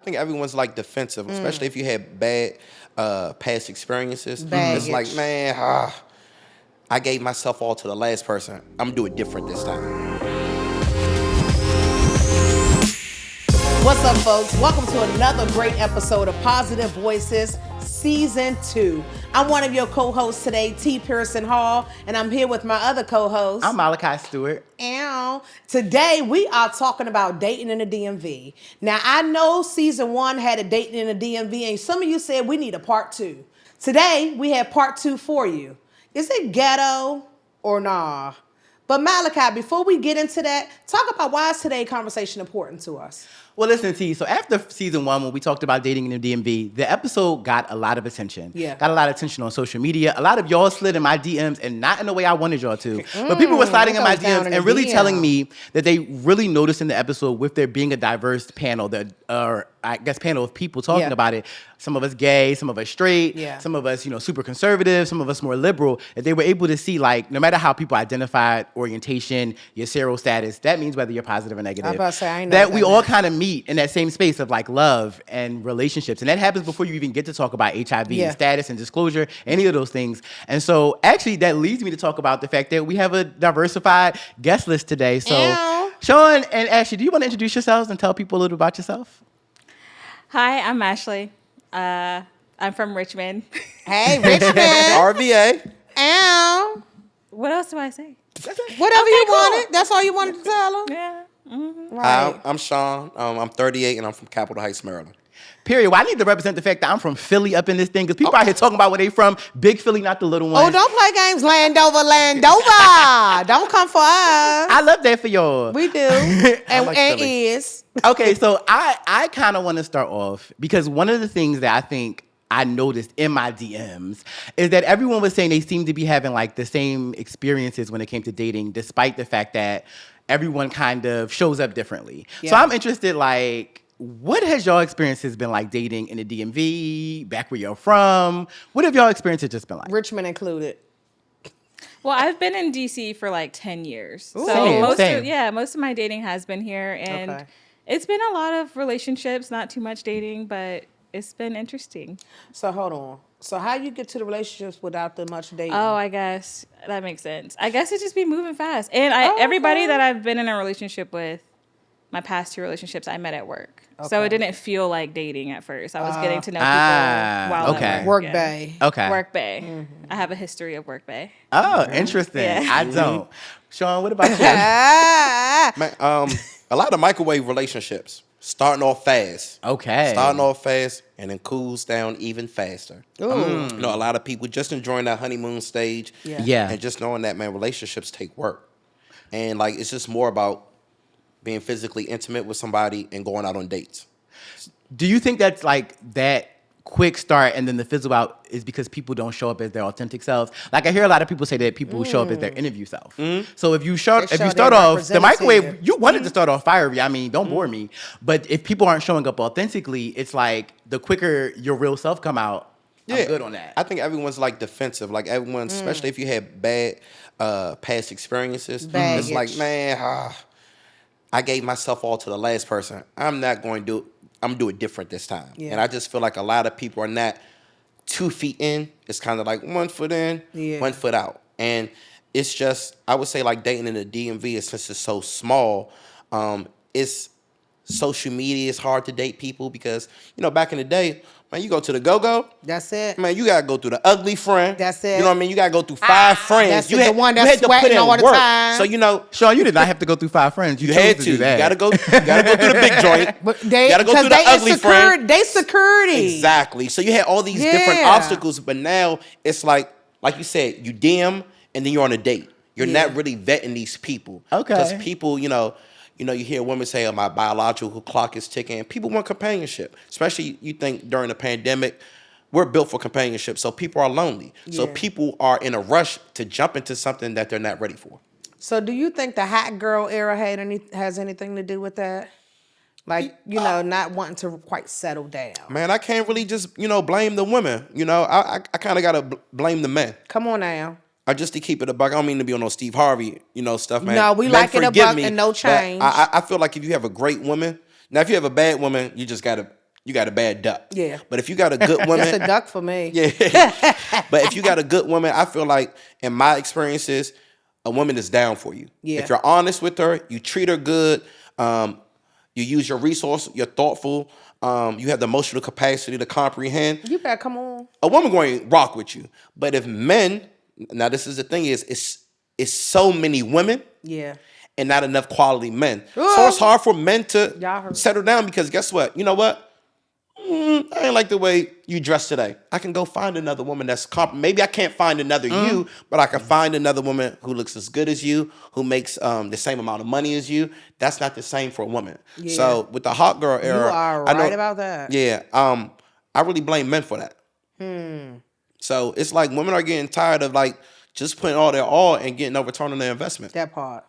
I think everyone's like defensive, especially if you had bad past experiences. Baggage. It's like, man, I gave myself all to the last person. I'm gonna do it different this time. What's up, folks? Welcome to another great episode of Positive Voices, Season 2. I'm one of your co-hosts today, T. Pearson Hall, and I'm here with my other co-host. I'm Malachi Stewart. Ow. Today, we are talking about dating in the DMV. Now, I know Season 1 had a dating in the DMV, and some of you said we need a part 2. Today, we have part 2 for you. Is it ghetto or nah? But Malachi, before we get into that, talk about why is today's conversation important to us? Well, listen, T. So after season 1, when we talked about dating in the DMV, the episode got a lot of attention. Yeah. Got a lot of attention on social media. A lot of y'all slid in my DMs, and not in the way I wanted y'all to. But people were sliding in my DMs and really telling me that they really noticed in the episode, with there being a diverse panel, panel of people talking about it. Some of us gay, some of us straight, some of us, super conservative, some of us more liberal. That they were able to see, like, no matter how people identify orientation, your sero status, that means whether you're positive or negative. I'm about to say, I know that we all kind of meet in that same space of like love and relationships. And that happens before you even get to talk about HIV and status and disclosure, any of those things. And so actually that leads me to talk about the fact that we have a diversified guest list today. So Sean and Ashley, do you want to introduce yourselves and tell people a little about yourself? Hi, I'm Ashley. I'm from Richmond. Hey, Richmond. RVA. Ow. What else do I say? Whatever you wanted. That's all you wanted to tell them? Yeah. Mm-hmm. Right. I'm Sean. I'm 38 and I'm from Capitol Heights, Maryland. Period. Well, I need to represent the fact that I'm from Philly up in this thing, because people out here talking about where they from. Big Philly, not the little one. Oh, don't play games, Landover. Don't come for us. I love that for y'all. We do. and like and Philly. is. Okay, so I kind of want to start off, because one of the things that I think I noticed in my DMs is that everyone was saying they seem to be having like the same experiences when it came to dating, despite the fact that everyone kind of shows up differently. Yeah. So I'm interested, like, what has y'all experiences been like dating in the DMV, back where you're from? What have y'all experiences just been like? Richmond included. Well, I've been in DC for like 10 years. Ooh. So Same. most of my dating has been here, and Okay. it's been a lot of relationships, not too much dating, but it's been interesting. So hold on. So how you get to the relationships without the much dating? Oh, I guess that makes sense. I guess it just be moving fast. And Okay. everybody that I've been in a relationship with, my past 2 relationships, I met at work. So it didn't feel like dating at first. I was getting to know people while okay. at Work yeah. bay. Okay. Work bay. I have a history of work bay. Oh, interesting. Yeah. I don't. Sean, what about you? Man, a lot of microwave relationships starting off fast. Okay. Starting off fast and then cools down even faster. Ooh. A lot of people just enjoying that honeymoon stage. Yeah. And just knowing that, man, relationships take work. And like, it's just more about being physically intimate with somebody and going out on dates. Do you think that's like that quick start and then the fizzle out is because people don't show up as their authentic selves? Like, I hear a lot of people say that people who show up as their interview self. So if you start their off the microwave, representative. you wanted to start off fiery. I mean, don't bore me. But if people aren't showing up authentically, it's like the quicker your real self come out, I'm good on that. I think everyone's like defensive. Like everyone, especially if you had bad past experiences. Baggage. It's like, man, I gave myself all to the last person. I'm do it different this time. Yeah. And I just feel like a lot of people are not 2 feet in. It's kind of like 1 foot in, 1 foot out. And it's just, I would say like dating in the DMV, since it's so small, it's social media is hard to date people because, back in the day, man, you go to the go-go. That's it. Man, you got to go through the ugly friend. That's it. You know what I mean? You got to go through 5 friends. That's you the one that's sweating all the time. So, Sean, you did not have to go through 5 friends. You had chose to. do that. You got to go through the big joint. But they, got to go through the ugly friend. They security. Exactly. So you had all these different obstacles, but now it's like you said, you DM and then you're on a date. You're not really vetting these people. Okay. Because people, you hear women say, oh, my biological clock is ticking. People want companionship. Especially, you think during the pandemic, we're built for companionship. So people are lonely. So people are in a rush to jump into something that they're not ready for. So do you think the hot girl era has anything to do with that? Like, not wanting to quite settle down. Man, I can't really just, blame the women. I kind of got to blame the men. Come on now. Just to keep it a buck. I don't mean to be on no Steve Harvey, stuff, man. No, we Men, like it a forgive buck me, and no but change. I feel like if you have a great woman, now if you have a bad woman, you just gotta you got a bad duck. Yeah. But if you got a good woman, that's a duck for me. Yeah. But if you got a good woman, I feel like in my experiences, a woman is down for you. Yeah. If you're honest with her, you treat her good, you use your resource, you're thoughtful, you have the emotional capacity to comprehend. You better come on. A woman going to rock with you. But if men, now this is the thing is, it's so many women. Yeah. And not enough quality men. Ooh. So it's hard for men to Y'all settle down because guess what? You know what? I ain't like the way you dress today. I can go find another woman that's maybe I can't find another you, but I can find another woman who looks as good as you, who makes the same amount of money as you. That's not the same for a woman. Yeah. So with the hot girl era, you are right about that. Yeah, I really blame men for that. So it's like women are getting tired of like just putting all their all and getting no return on their investment. That part.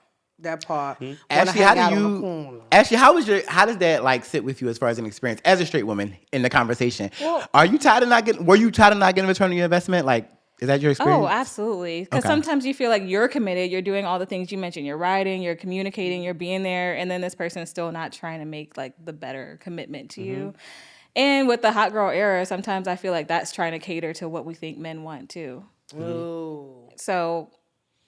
Ashley, how does that like sit with you as far as an experience as a straight woman in the conversation? Well, were you tired of not getting a return on your investment? Like, is that your experience? Oh, absolutely. Because sometimes you feel like you're committed, you're doing all the things you mentioned, you're writing, you're communicating, you're being there, and then this person is still not trying to make like the better commitment to you. And with the hot girl era, sometimes I feel like that's trying to cater to what we think men want too. So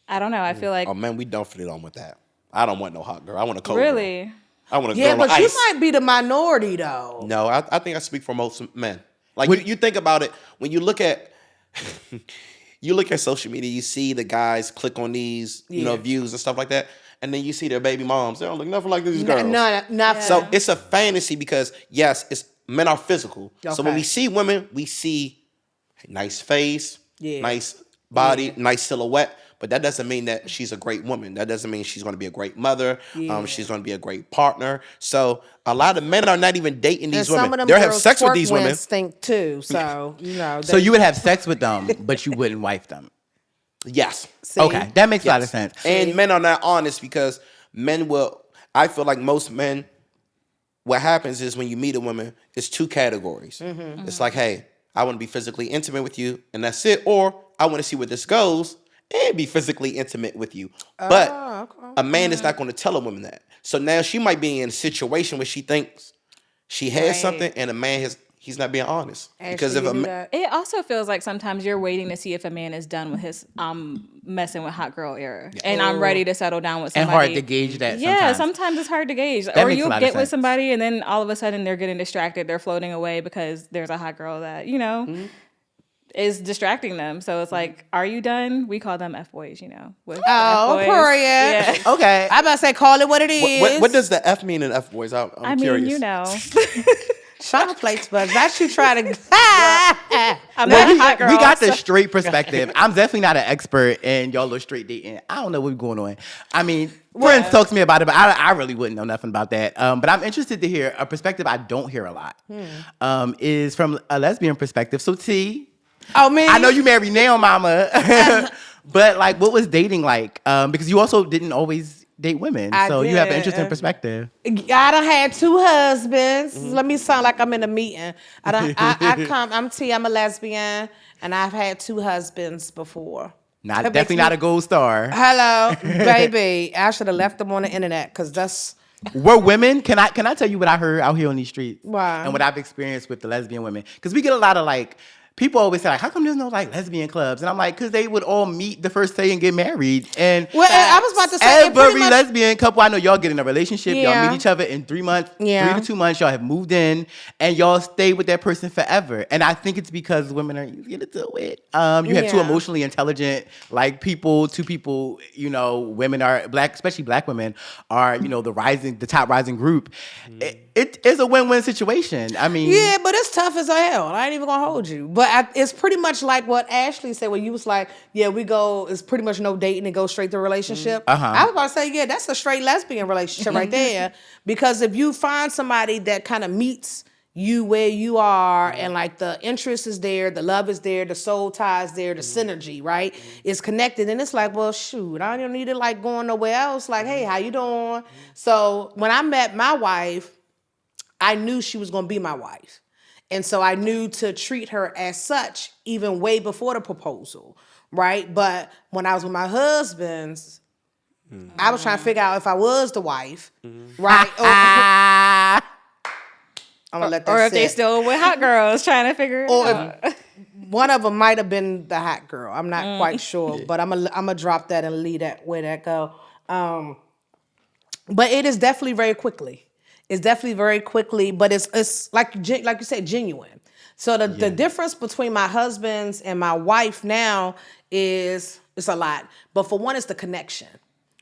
I don't know. I feel like man, we don't fit on with that. I don't want no hot girl. I want a cold really? girl. I want a girl but ice. You might You be the minority though. No, I think I speak for most men. Like you think about it, when you look at social media, you see the guys click on these, views and stuff like that, and then you see their baby moms. They don't look nothing like these girls. No. So it's a fantasy because yes, men are physical. Okay. So when we see women, we see nice face, nice body, nice silhouette. But that doesn't mean that she's a great woman. That doesn't mean she's going to be a great mother. She's going to be a great partner. So a lot of men are not even dating these women. They'll have sex with these women. Stink too. So So you would have sex with them, but you wouldn't wife them. Yes. See? Okay, that makes a lot of sense. And men are not honest because men will. I feel like most men. What happens is when you meet a woman, it's two categories. It's like, hey, I want to be physically intimate with you, and that's it. Or I want to see where this goes. And be physically intimate with you. But a man is not going to tell a woman that. So now she might be in a situation where she thinks she has something and a man he's not being honest. Because if it also feels like sometimes you're waiting to see if a man is done with his messing with hot girl era. Yeah. And I'm ready to settle down with somebody. And hard to gauge that sometimes. Yeah, sometimes it's hard to gauge. Or you'll get with somebody and then all of a sudden they're getting distracted. They're floating away because there's a hot girl that, is distracting them. So it's like, are you done? We call them F-boys, period. Yeah. Okay. I about to say, call it what it is. What does the F mean in F-boys? I'm curious. Shot plates, but that's you try to. We got the straight perspective. I'm definitely not an expert, and y'all are straight dating. I don't know what's going on. I mean, friends talk to me about it, but I really wouldn't know nothing about that. But I'm interested to hear a perspective I don't hear a lot. Is from a lesbian perspective. So T. Oh man, I know you married now, mama. But like, what was dating like? Because you also didn't always date women, so you have an interesting perspective. I done had 2 husbands. Let me sound like I'm in a meeting. I'm T. I'm a lesbian, and I've had 2 husbands before. Definitely not a gold star. Hello, baby. I should have left them on the internet because that's. We're women. Can I tell you what I heard out here on these streets? Wow. And what I've experienced with the lesbian women? Because we get a lot of like. People always say, like, how come there's no, like, lesbian clubs? And I'm like, because they would all meet the first day and get married. And I was about to say, every lesbian couple, I know y'all get in a relationship. Y'all meet each other in 3 months, 3 to 2 months. Y'all have moved in, and y'all stay with that person forever. And I think it's because women are easier to deal with. You have 2 emotionally intelligent, like, people, 2 people, women are, especially black women, are, the top rising group. It is a win-win situation. I mean. Yeah, but it's tough as hell. I ain't even going to hold you. But it's pretty much like what Ashley said when you was like, it's pretty much no dating and go straight to a relationship. I was about to say, that's a straight lesbian relationship right there. Because if you find somebody that kind of meets you where you are and like the interest is there, the love is there, the soul tie is there, the synergy, right? Is connected. And it's like, well, shoot, I don't need to like going nowhere else. Like, hey, how you doing? So when I met my wife, I knew she was going to be my wife. And so I knew to treat her as such even way before the proposal, right? But when I was with my husbands, I was trying to figure out if I was the wife, right? I'm gonna let that Or if sit. they still with hot girls trying to figure it out. One of them might have been the hot girl. I'm not quite sure, but I'm gonna drop that and leave that where that go. But it is definitely very quickly. It's definitely very quickly, but it's like you said, genuine. So the difference between my husband's and my wife now is it's a lot. But for one, it's the connection,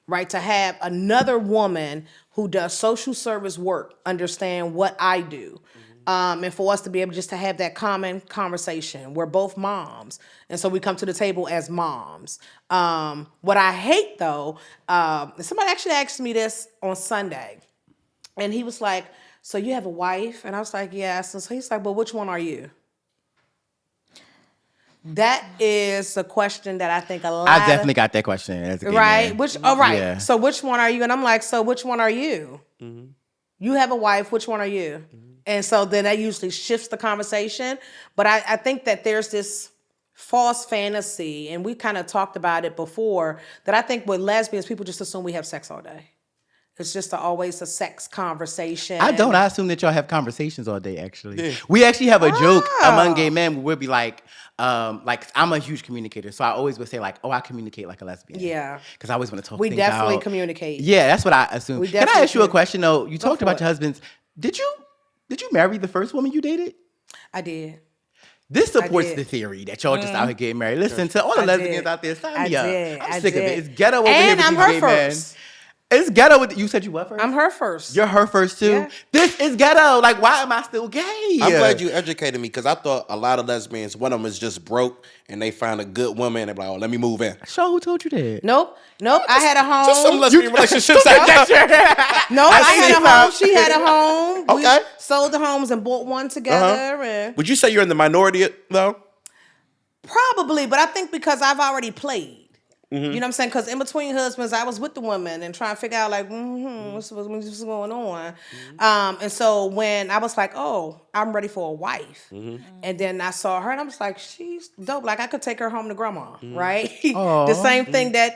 right? To have another woman who does social service work understand what I do. And for us to be able just to have that common conversation. We're both moms. And so we come to the table as moms. What I hate though, somebody actually asked me this on Sunday. And he was like, so you have a wife? And I was like, yes. And so he's like, but which one are you? That is a question that I think a lot I definitely got that question as a gay right? man. Right. Yeah. So which one are you? And I'm like, so which one are you? You have a wife, which one are you? And so then that usually shifts the conversation. But I think that there's this false fantasy, and we kind of talked about it before, that I think with lesbians, people just assume we have sex all day. It's just always a sex conversation. I don't. I assume that y'all have conversations all day, actually. Yeah. We actually have a joke among gay men where we'll be like I'm a huge communicator, so I always would say like, oh, I communicate like a lesbian. Yeah. Because I always want to talk We things definitely out. communicate. Yeah, that's what I assume. Can I ask you a question, though? You talked about your husbands. Did you marry the first woman you dated? I did. This supports the theory that y'all just out here getting married. Listen to all the lesbians out there. Sign me up. I'm sick of it. It's ghetto over here with these gay men. It's ghetto with you said you what first? I'm her first. You're her first too? Yeah. This is ghetto. Like, why am I still gay? I'm glad you educated me because I thought a lot of lesbians, one of them is just broke and they find a good woman and they're like, oh, let me move in. So who told you that? Nope. I had a home. Just some lesbian relationships like that. No, I had a home. She had a home. Okay. We sold the homes and bought one together. And would you say you're in the minority though? probably, but I think because I've already played. You know what I'm saying? Because in between husbands, I was with the woman and trying to figure out like, what's going on. And so when I was like, oh, I'm ready for a wife. And then I saw her and I was like, she's dope. Like I could take her home to grandma, right? The same thing that,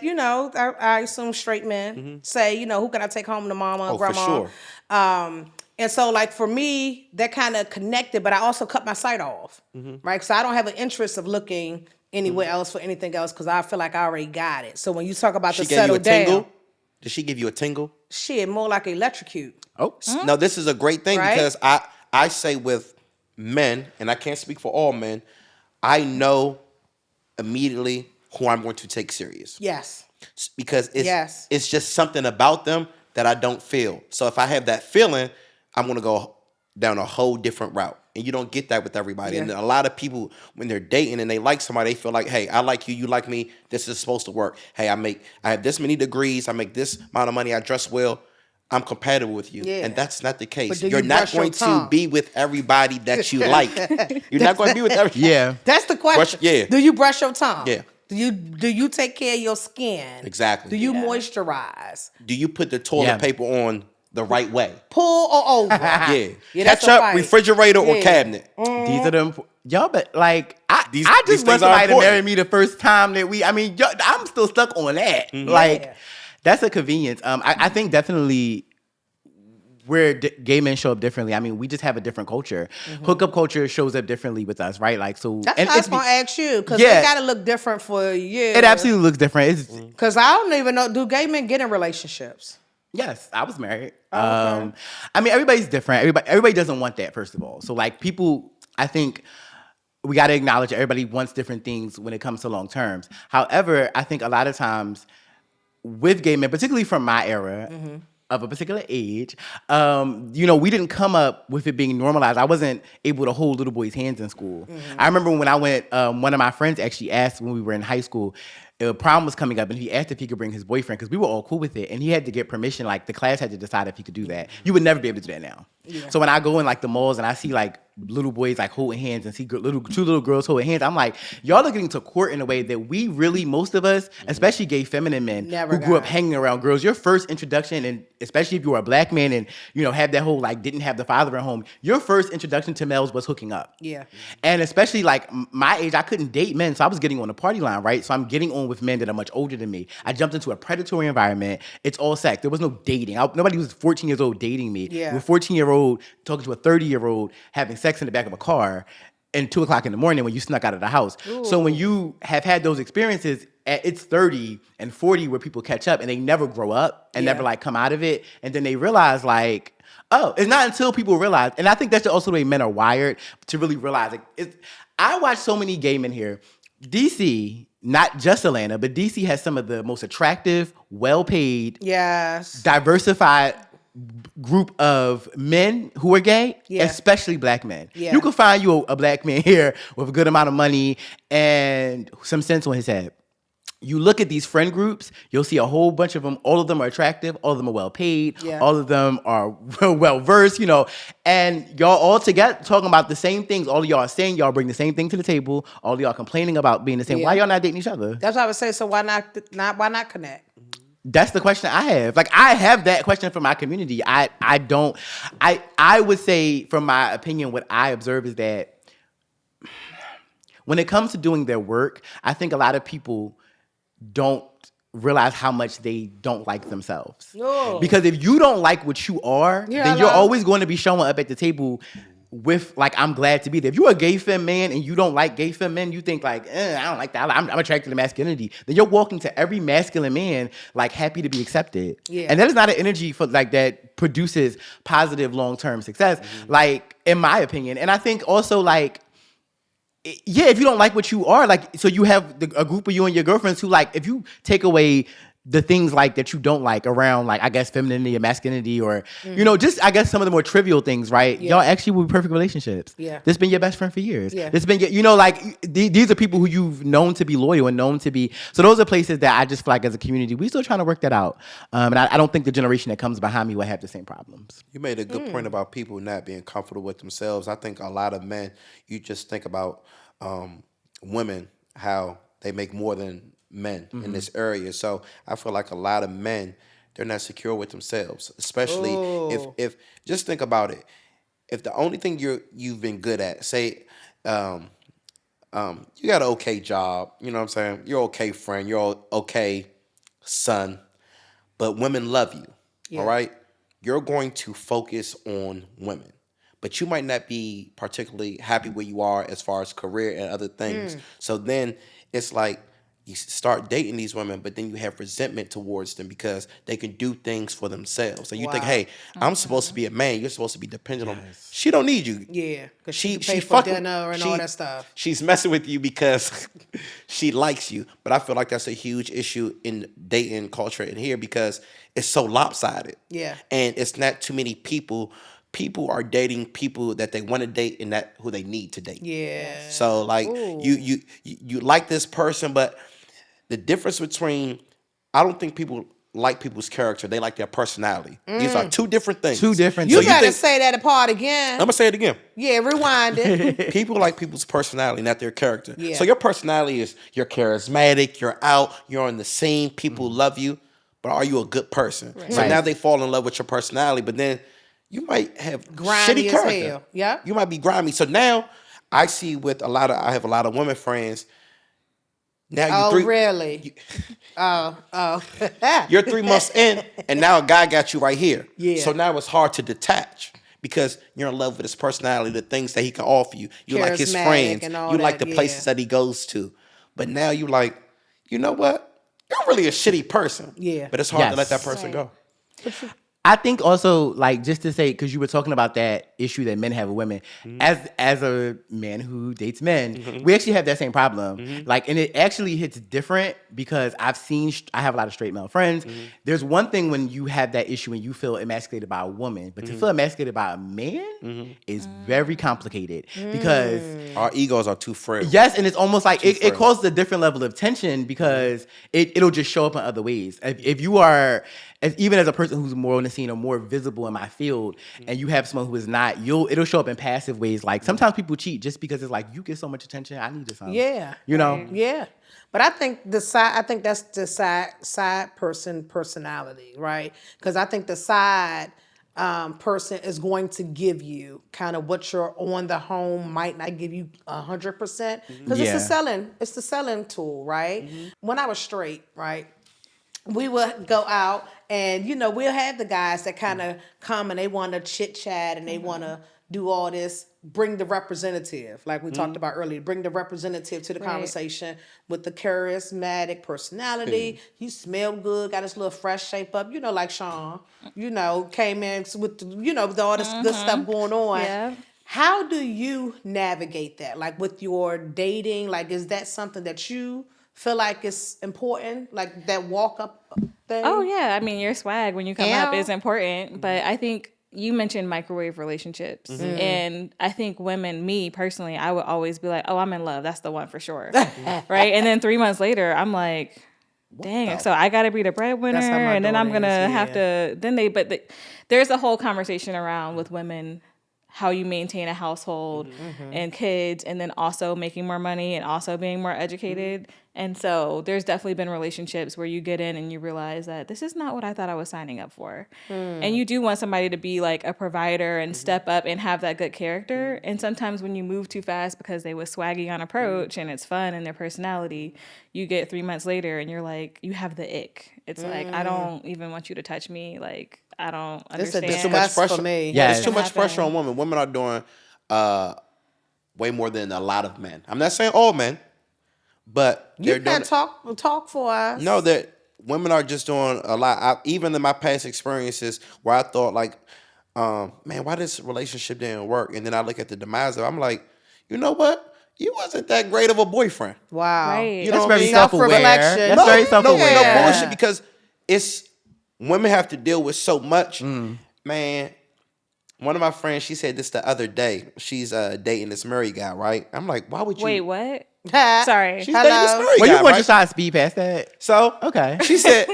I assume straight men say, who can I take home to mama or grandma? For sure. And so like for me, that kind of connected, but I also cut my sight off, right? So I don't have an interest of looking anywhere else for anything else because I feel like I already got it. So when you talk about the settle down, did she give you a tingle? Shit, more like electrocute. Oh, no, this is a great thing because I say with men, and I can't speak for all men, I know immediately who I'm going to take serious. Yes. Because it's just something about them that I don't feel. So if I have that feeling, I'm going to go down a whole different route. And you don't get that with everybody. Yeah. And a lot of people, when they're dating and they like somebody, they feel like, hey, I like you, you like me, this is supposed to work. Hey, I have this many degrees, I make this amount of money, I dress well, I'm compatible with you. Yeah. And that's not the case. You're not going to be with everybody that you like. You're not going to be with everybody. Yeah. That's the question. Yeah. Do you brush your tongue? Yeah. Do you take care of your skin? Exactly. Do you moisturize? Do you put the toilet paper on the right way? Pull or over? Yeah. Ketchup, refrigerator, or cabinet. These are them. Y'all, but like, I just want somebody to marry me the first time that I'm still stuck on that. Like, that's a convenience. I think definitely where gay men show up differently. I mean, we just have a different culture. Hookup culture shows up differently with us, right? Like, so. That's what I was going to ask you, because it got to look different for you. It absolutely looks different. Because I don't even know, do gay men get in relationships? Yes, I was married. Oh, okay. I mean, everybody's different. Everybody doesn't want that, first of all. So, like, people, I think we got to acknowledge everybody wants different things when it comes to long terms. However, I think a lot of times with gay men, particularly from my era, of a particular age, we didn't come up with it being normalized. I wasn't able to hold little boys' hands in school. I remember when I went, one of my friends actually asked when we were in high school, prom was coming up, and he asked if he could bring his boyfriend because we were all cool with it, and he had to get permission. Like the class had to decide if he could do that. You would never be able to do that now. Yeah. So when I go in like the malls and I see like little boys like holding hands and see two little girls holding hands. I'm like, y'all are getting to court in a way that we really, most of us, especially gay feminine men who grew up hanging around girls, your first introduction, and especially if you were a black man and, have that whole like didn't have the father at home, your first introduction to males was hooking up. Yeah. And especially like my age, I couldn't date men, so I was getting on the party line, right? So I'm getting on with men that are much older than me. I jumped into a predatory environment. It's all sex. There was no dating. Nobody was 14 years old dating me. Yeah. We're 14-year-old talking to a 30-year-old having sex in the back of a car and 2 o'clock in the morning when you snuck out of the house. Ooh. So when you have had those experiences, it's 30 and 40 where people catch up and they never grow up and never like come out of it. And then they realize like, oh, it's not until people realize, and I think that's also the way men are wired to really realize it. I watch so many gay men here. DC, not just Atlanta, but DC has some of the most attractive, well-paid, diversified group of men who are gay, especially black men. Yeah. You can find you a black man here with a good amount of money and some sense on his head. You look at these friend groups, you'll see a whole bunch of them. All of them are attractive. All of them are well paid. Yeah. All of them are well versed, and y'all all together talking about the same things. All of y'all are saying y'all bring the same thing to the table. All of y'all complaining about being the same. Yeah. Why y'all not dating each other? That's what I would say. So why not connect? That's the question I have. Like, I have that question for my community. I would say, from my opinion, what I observe is that when it comes to doing their work, I think a lot of people don't realize how much they don't like themselves. No. Because if you don't like what you are, then you're always going to be showing up at the table with like, I'm glad to be there. If you're a gay femme man and you don't like gay femme men, you think like, I don't like that. I'm attracted to masculinity. Then you're walking to every masculine man like happy to be accepted. Yeah. And that is not an energy for like that produces positive long-term success, like in my opinion. And I think also like, if you don't like what you are, like, so you have a group of you and your girlfriends who like, if you take away the things like that you don't like around like, I guess, femininity or masculinity or, just, I guess, some of the more trivial things, right? Yeah. Y'all actually will be perfect relationships. Yeah. This been your best friend for years. Yeah. This been, like, these are people who you've known to be loyal and known to be, so those are places that I just feel like as a community, we still trying to work that out. And I don't think the generation that comes behind me will have the same problems. You made a good point about people not being comfortable with themselves. I think a lot of men, you just think about women, how they make more than men in this area. So I feel like a lot of men, they're not secure with themselves, especially if just think about it. If the only thing you've been good at, say, you got an okay job, you know what I'm saying? You're an okay friend, you're an okay son, but women love you, all right? You're going to focus on women. But you might not be particularly happy where you are as far as career and other things. So then it's like you start dating these women, but then you have resentment towards them because they can do things for themselves. So you think, hey, I'm supposed to be a man. You're supposed to be dependent on me. She don't need you. Yeah, because she pay for dinner and all that stuff. She's messing with you because she likes you. But I feel like that's a huge issue in dating culture in here because it's so lopsided. Yeah. And it's not too many people are dating people that they want to date and that who they need to date. Yeah. So like you like this person, but the difference between, I don't think people like people's character. They like their personality. These are two different things. Two different things. You gotta say that apart again. I'm gonna say it again. Yeah, rewind it. People like people's personality, not their character. Yeah. So your personality is you're charismatic, you're out, you're on the scene, people love you, but are you a good person? Right. So now they fall in love with your personality, but then you might have grimy shitty character. As hell. Yeah. You might be grimy. So now I see I have a lot of women friends. Now really? You're 3 months in, and now a guy got you right here. Yeah. So now it's hard to detach because you're in love with his personality, the things that he can offer you. You like his friends. You like the places that he goes to. But now you like, you know what? You're really a shitty person. Yeah. But it's hard to let that person go. I think also, like, just to say, because you were talking about that issue that men have with women, as a man who dates men, we actually have that same problem. Like, and it actually hits different because I have a lot of straight male friends. There's one thing when you have that issue and you feel emasculated by a woman, but to feel emasculated by a man is very complicated because our egos are too frail. Yes, and it's almost like it causes a different level of tension because it'll just show up in other ways. If you are, even as a person who's more on the scene or more visible in my field, and you have someone who is not, it'll show up in passive ways. Like sometimes people cheat just because it's like you get so much attention, I need this. Yeah, you know. Yeah, but I think that's the side personality, right? Because I think the side person is going to give you kind of what you're on the home might not give you 100% because it's the selling tool, right? When I was straight, right, we would go out and we'll have the guys that kind of come and they want to chit chat and they want to do all this. Bring the representative, like we talked about earlier. Bring the representative to the conversation with the charismatic personality. You smell good, got this little fresh shape up. Like Sean, came in with with all this good stuff going on. Yeah. How do you navigate that? Like with your dating, like is that something that you feel like is important? Like that walk up thing? Oh yeah, I mean your swag when you come up is important, but I think you mentioned microwave relationships, and I think women, me personally, I would always be like, oh, I'm in love. That's the one for sure. Right? And then 3 months later, I'm like, dang, so I got to be the breadwinner, and then I'm going to have to, there's a whole conversation around with women, how you maintain a household and kids, and then also making more money and also being more educated. And so there's definitely been relationships where you get in and you realize that this is not what I thought I was signing up for. And you do want somebody to be like a provider and step up and have that good character. And sometimes when you move too fast because they was swaggy on approach and it's fun and their personality, you get 3 months later and you're like, you have the ick. It's like, I don't even want you to touch me. Like, I don't understand. There's too much pressure for me. Yeah, there's too much pressure on women. Women are doing way more than a lot of men. I'm not saying all men, but you can't talk for us. No, that women are just doing a lot. Even in my past experiences where I thought like, man, why this relationship didn't work? And then I look at the demise of it, I'm like, you know what? You wasn't that great of a boyfriend. Wow. Right. You know That's very self-aware. That's no, very self-aware. No bullshit, because it's women have to deal with so much. Man, one of my friends, she said this the other day. She's dating this married guy, right? I'm like, why would you? Wait, what? Sorry. She's dating this married Well, guy, you want right? to try to speed past that? So, okay. She said,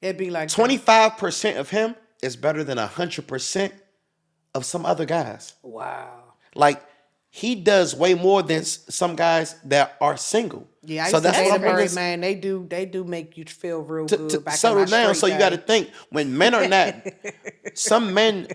it'd be like 25% of him is better than 100% of some other guys. Wow. Like, he does way more than some guys that are single. Yeah, I used to date a married man. They do make you feel real good. To settle down, so you got to think when men are not. Some men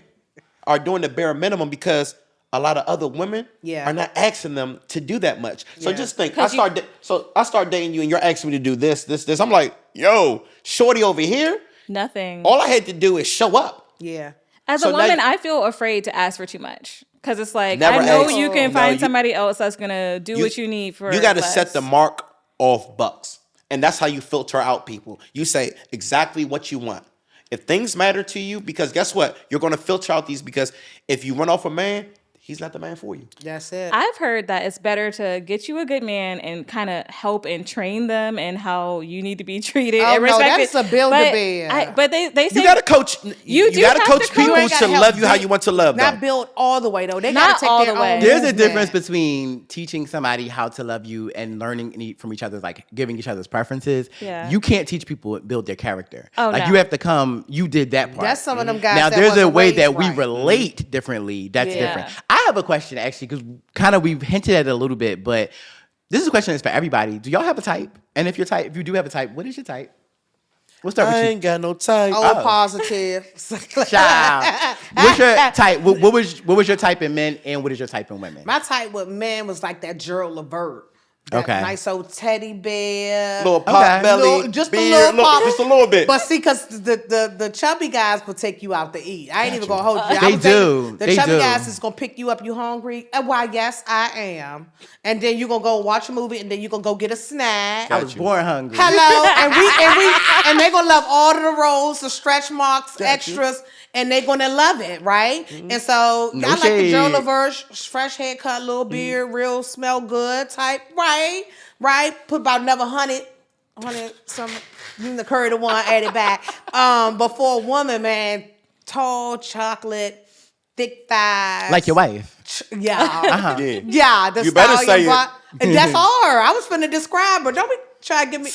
are doing the bare minimum because a lot of other women are not asking them to do that much. So just think, I start dating you, and you're asking me to do this. I'm like, yo, shorty over here. Nothing. All I had to do is show up. Yeah. As a woman, I feel afraid to ask for too much. Because it's like, I know you can find somebody else that's going to do what you need for You got to less. set the mark off bucks. And that's how you filter out people. You say exactly what you want. If things matter to you, because guess what? You're going to filter out these, because if you run off a man, he's not the man for you. That's it. I've heard that it's better to get you a good man and kind of help and train them and how you need to be treated and respected. That's a build-a-bear. But they say you got to coach. You got to coach people to love you how you want to love them. Not build all the way though. They got to take their own. There's a difference between teaching somebody how to love you and learning from each other's, like giving each other's preferences. Yeah. You can't teach people build their character. Oh, like you have to come. You did that part. That's some of them guys. Now that there's a way that right. we relate differently. That's different. I have a question actually, because kind of we've hinted at it a little bit, but this is a question that's for everybody. Do y'all have a type? And if you do have a type, what is your type? We'll start with you. I ain't got no type. Positive. Child. What's your type? What was your type in men, and what is your type in women? My type with men was like that Gerald Levert. That nice old teddy bear. Little pop belly. Just a little bit. But But see, because the chubby guys will take you out to eat. I ain't even going to hold you. They do. The chubby guys is going to pick you up. You hungry? And why, yes, I am. And then you're going to go watch a movie, and then you're going to go get a snack. I was born hungry. Hello. And they're going to love all of the rolls, the stretch marks, extras. And they're going to love it, right? Mm-hmm. And so, I like the Gerald Levert, fresh haircut, little beard, real smell good type, right? Put about another 100 some, the curry the one, add it back. But for a woman, man, tall, chocolate, thick thighs. Like your wife. Yeah. Uh-huh. Yeah. The you better say it. And that's all her. I was finna describe her. Don't be try to give me...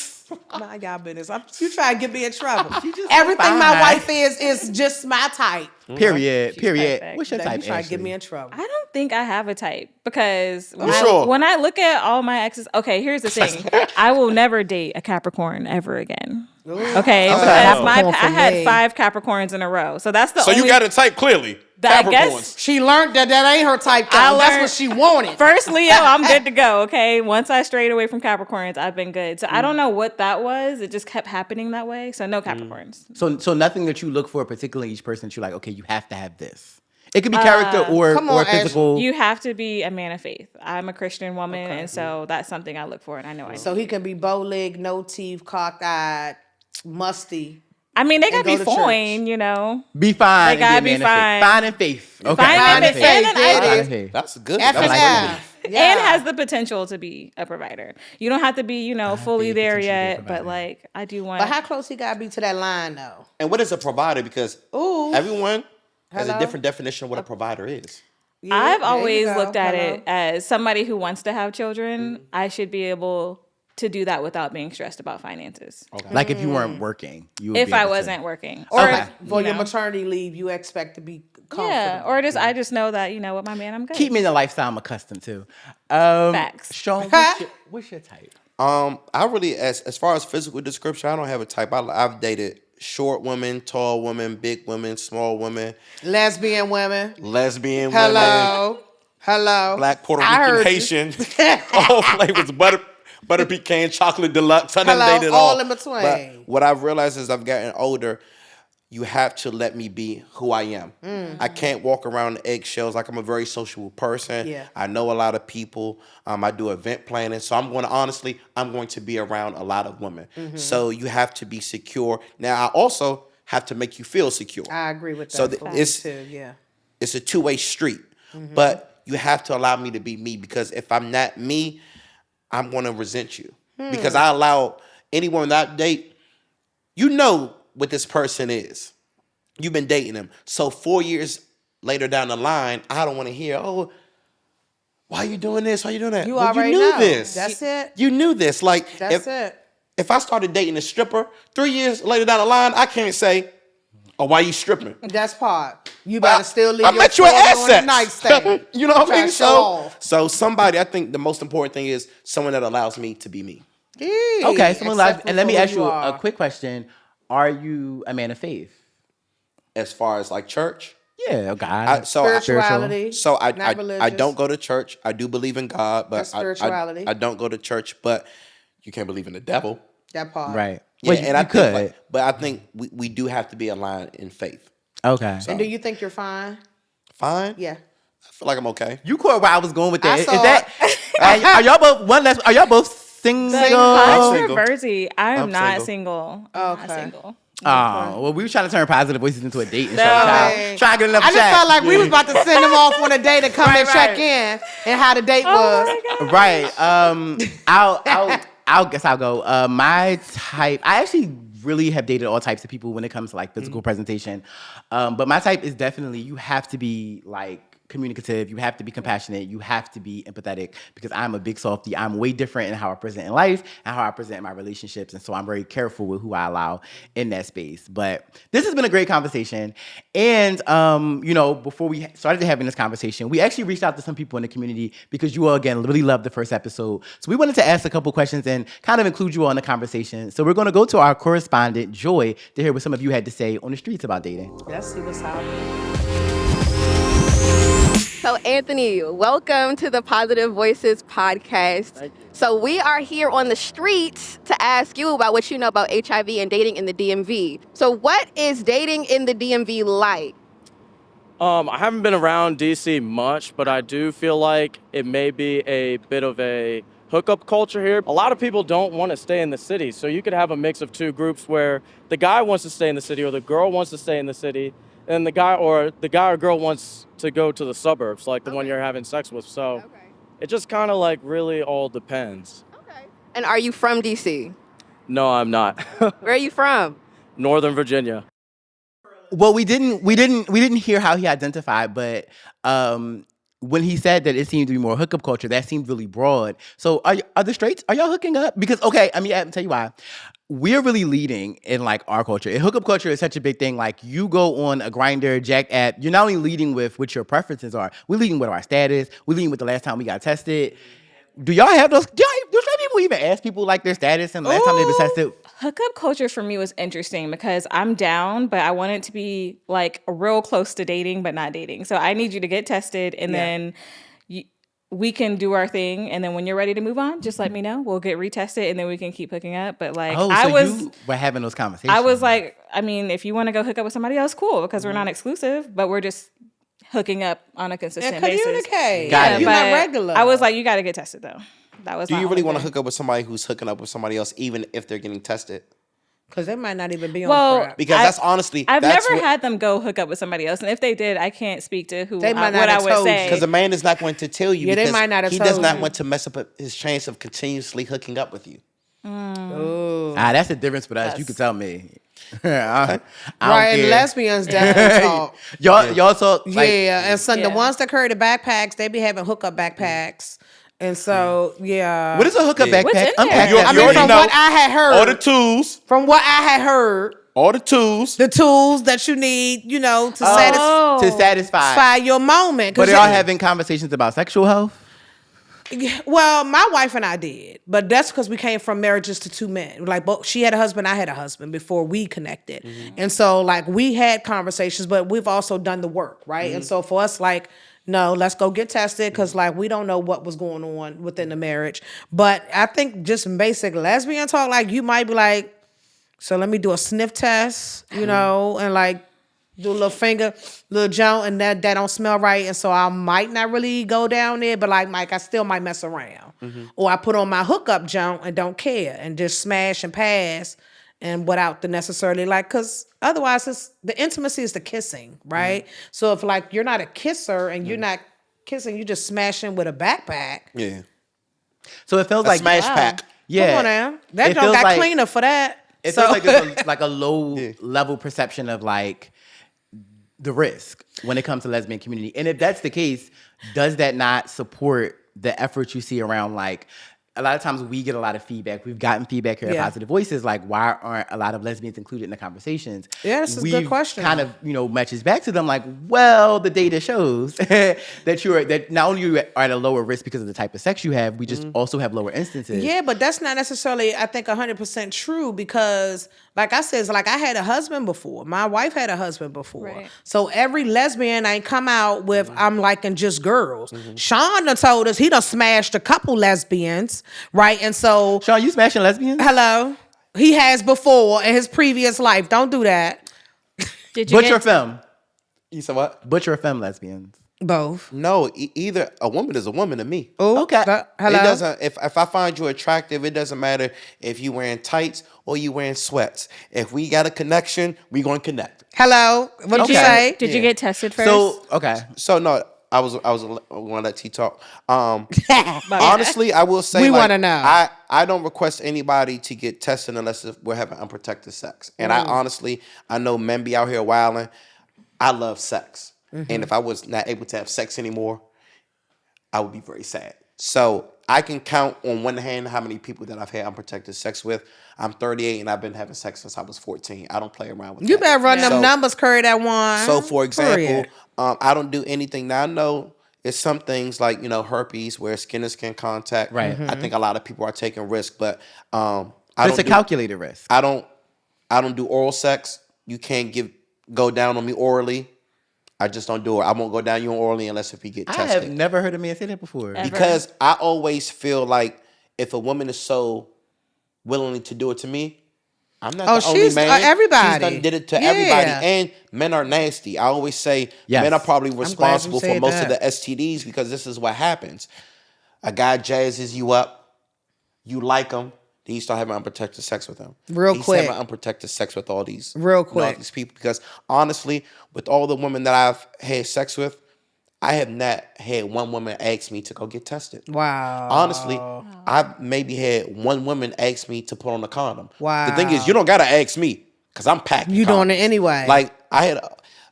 Mind y'all business. You try to get me in trouble. just Everything fine. my wife is just my type. Period. Period. perfect. What's your type? You try to get Ashley? me in trouble. I don't think I have a type because sure? when I look at all my exes, okay, here's the thing. I will never date a Capricorn ever again. Okay, because Capricorn for I had me. 5 Capricorns in a row. So that's the So only you got a type clearly. that I guess Capricorns. She learned that ain't her type. I Though. That's learned- what she wanted. First Leo, I'm good to go, okay? Once I strayed away from Capricorns, I've been good. So I don't know what that was. It just kept happening that way. So no Capricorns. So nothing that you look for, particularly each person that you're like, okay, you have to have this. It could be character or come on, physical. You have to be a man of faith. I'm a Christian woman, and so that's something I look for, and I know I So he can be bow-legged, no teeth, cockeyed, musty. I mean, they gotta go be to fine, church. you know. Be fine. They gotta and be a man of faith. fine. Fine and faith. Okay. Fine and faith. And then Fine Fine and and faith. That's good. F That's and like F. And has the potential to be a provider. You don't have to be, fully the there potential to be a yet, but provider. like I do want. But how close he gotta be to that line, though? And what is a provider? Because Ooh. everyone has Hello? a different definition of what a provider is. Yeah, I've there you always go. looked at Hello. it as somebody who wants to have children. I should be able to do that without being stressed about finances. Like if you weren't working, you would If be I able to- wasn't working, or Okay. if, For you your know, maternity leave, you expect to be comfortable. yeah, or just I just know that with my man I'm good. Keep me in the lifestyle I'm accustomed to. Facts. Sean, what's your type? I really, as far as physical description, I don't have a type. I've dated short women, tall women, big women, small women, Lesbian women. lesbian women, Hello. Hello. black, Puerto I Rican, heard you. Haitian, all flavors, butter pecan, chocolate deluxe. I done Hello, dated all in between. But what I've realized as I've gotten older, you have to let me be who I am. I can't walk around in eggshells. Like, I'm a very sociable person. Yeah. I know a lot of people. I do event planning. So I'm going to be around a lot of women. So you have to be secure. Now, I also have to make you feel secure. I agree with that. So for me it's too, yeah. it's a two-way street. But you have to allow me to be me, because if I'm not me, I'm going to resent you. Because I allow anyone that I date, what this person is. You've been dating them. So 4 years later down the line, I don't want to hear, oh, why are you doing this? Why are you doing that? You Well, already knew know. this. That's it. You knew this. Like, That's it. if I started dating a stripper 3 years later down the line, I can't say, oh, why you stripping? That's part. You better still leave I your met you at phone on the assets. nightstand. You know what I Try mean? to show off. So somebody, I think the most important thing is someone that allows me to be me. Okay, someone live. And let me ask you a quick. quick question. Are you a man of faith? As far as like church, Yeah, God. Spirituality. So I not religious. I don't go to church. I do believe in God, but That's spirituality. I don't go to church. But you can't believe in the devil. That part. Right. Yeah, Well, and I you think, could. but I think we do have to be aligned in faith. Okay. And do you think you're fine? Fine. Yeah. I feel like I'm okay. You caught where I was going with that. I Is saw that are y'all both one less? Are y'all both single? single. Controversy. I'm I'm not single. single. I'm not Okay. single. Oh, well, we were trying to turn positive voices into a date and No. stuff. Trying to get enough I just chat. felt like we was about to send them off on a date and come Right, and check right. in and how the date Oh was. my God. Right. I'll guess I'll go. My type, I actually really have dated all types of people when it comes to like physical presentation. But my type is definitely, you have to be like communicative, you have to be compassionate, you have to be empathetic, because I'm a big softie. I'm way different in how I present in life and how I present in my relationships. And so I'm very careful with who I allow in that space. But this has been a great conversation. And, before we started having this conversation, we actually reached out to some people in the community because you all, again, really loved the first episode. So we wanted to ask a couple questions and kind of include you all in the conversation. So we're going to go to our correspondent, Joy, to hear what some of you had to say on the streets about dating. Let's see what's out. So, Anthony, welcome to the Positive Voices podcast. Thank you. So, we are here on the streets to ask you about what you know about HIV and dating in the DMV. So, what is dating in the DMV like? I haven't been around DC much, but I do feel like it may be a bit of a hookup culture here. A lot of people don't want to stay in the city, so you could have a mix of two groups where the guy wants to stay in the city or the girl wants to stay in the city, and the guy or girl wants to go to the suburbs, like the one you're having sex with. So it just kind of like really all depends. Okay. And are you from DC? No, I'm not. Where are you from? Northern Virginia. Well, we didn't hear how he identified, but when he said that it seemed to be more hookup culture, that seemed really broad. So are the straights, are y'all hooking up? Because, okay, I mean, I'll tell you why. We're really leading in like our culture. And hookup culture is such a big thing. Like you go on a Grindr, Jack app, you're not only leading with what your preferences are, we're leading with our status, we're leading with the last time we got tested. Do y'all have those? Do straight people even ask people like their status and the last time they've been tested? Hookup culture for me was interesting because I'm down, but I want it to be like real close to dating, but not dating. So I need you to get tested and then we can do our thing. And then when you're ready to move on, just let me know. We'll get retested and then we can keep hooking up. But like, you were having those conversations. I was like, I mean, if you want to go hook up with somebody else, cool, because we're not exclusive, but we're just hooking up on a consistent basis. Communicate. Got it. You're not regular. I was like, you got to get tested though. That was. Do you really want to hook up with somebody who's hooking up with somebody else, even if they're getting tested? Because they might not even be on prep. Because that's honestly, I've never had them go hook up with somebody else, and if they did, I can't speak to what I would say. Because a man is not going to tell you. Yeah, because they might not have he told does not you. want to mess up his chance of continuously hooking up with you. That's the difference with us. You can tell me. I don't Right, care. and lesbians definitely talk. Y'all talk. Like, And the ones that carry the backpacks, they be having hookup backpacks. And so, what is a hookup backpack? What's in there? Unpack You that. already from know. what I had heard. All the tools. From what I had heard. All the tools. The tools that you need, to satisfy your moment. But y'all having conversations about sexual health? Well, my wife and I did, but that's because we came from marriages to two men. Like, both, she had a husband, I had a husband before we connected, and so like we had conversations, but we've also done the work, right? And so for us, like, no, let's go get tested because like we don't know what was going on within the marriage. But I think just basic lesbian talk, like you might be like, so let me do a sniff test, and like do a little finger, little jump, and that don't smell right. And so I might not really go down there, but like I still might mess around. Or I put on my hookup jump and don't care and just smash and pass and without the necessarily because otherwise the intimacy is the kissing, right? So if like you're not a kisser and you're not kissing, you just smashing with a backpack. Yeah. So it feels A like smash pack. Yeah. Come on now. That It junk feels got like- cleaner for that. It feels like it's like a low level perception of like the risk when it comes to lesbian community. And if that's the case, does that not support the effort you see around like a lot of times we get a lot of feedback. We've gotten feedback here at Positive Voices, like why aren't a lot of lesbians included in the conversations? Yeah, this is a good question. Kind of, matches back to them like, well, the data shows that not only you are at a lower risk because of the type of sex you have, we just also have lower instances. Yeah, but that's not necessarily, I think, 100% true because, like I said, I had a husband before. My wife had a husband before. Right. So every lesbian ain't come out with, I'm liking just girls. Sean done told us he done smashed a couple lesbians, right? And so... Sean, you smashing lesbians? Hello? He has before in his previous life. Don't do that. Did you Butcher femme. You said what? Butcher femme lesbians. Both. No, either a woman is a woman to me. Oh, Okay. Hello? It doesn't. If I find you attractive, it doesn't matter if you wearing tights or you wearing sweats. If we got a connection, we gonna connect. Hello? What'd you Okay. say? Did you get tested first? So, okay. So no, I was gonna let T talk. Honestly, I will say We like, wanna know. I don't request anybody to get tested unless if we're having unprotected sex. And I know men be out here wilding. I love sex. And if I was not able to have sex anymore, I would be very sad. So I can count on one hand how many people that I've had unprotected sex with. I'm 38 and I've been having sex since I was 14. I don't play around with You that. better run them So- numbers, curry that one. So, for example, Period. I don't do anything. Now, I know it's some things like, herpes where skin to skin contact. Right. I think a lot of people are taking risks, but It's a calculated risk. I don't do oral sex. You can't go down on me orally. I just don't do it. I won't go down you orally unless if you get I tested. have never heard a man say that before. Ever. Because I always feel like if a woman is so willing to do it to me, I'm not the only she's man. everybody. She's done did it to Yeah. everybody. And men are nasty. I always say Yes. men are probably glad you responsible for said most of that. the STDs because this is what happens. A guy jazzes you up, you like him, then you start having unprotected sex with him. Real He's quick. having unprotected sex with all these Real all quick. these people. Because honestly, with all the women that I've had sex with, I have not had one woman ask me to go get tested. Wow. Honestly, I've maybe had one woman ask me to put on a condom. Wow. The thing is, you don't gotta ask me because I'm packing. You doing it condoms. anyway. Like I had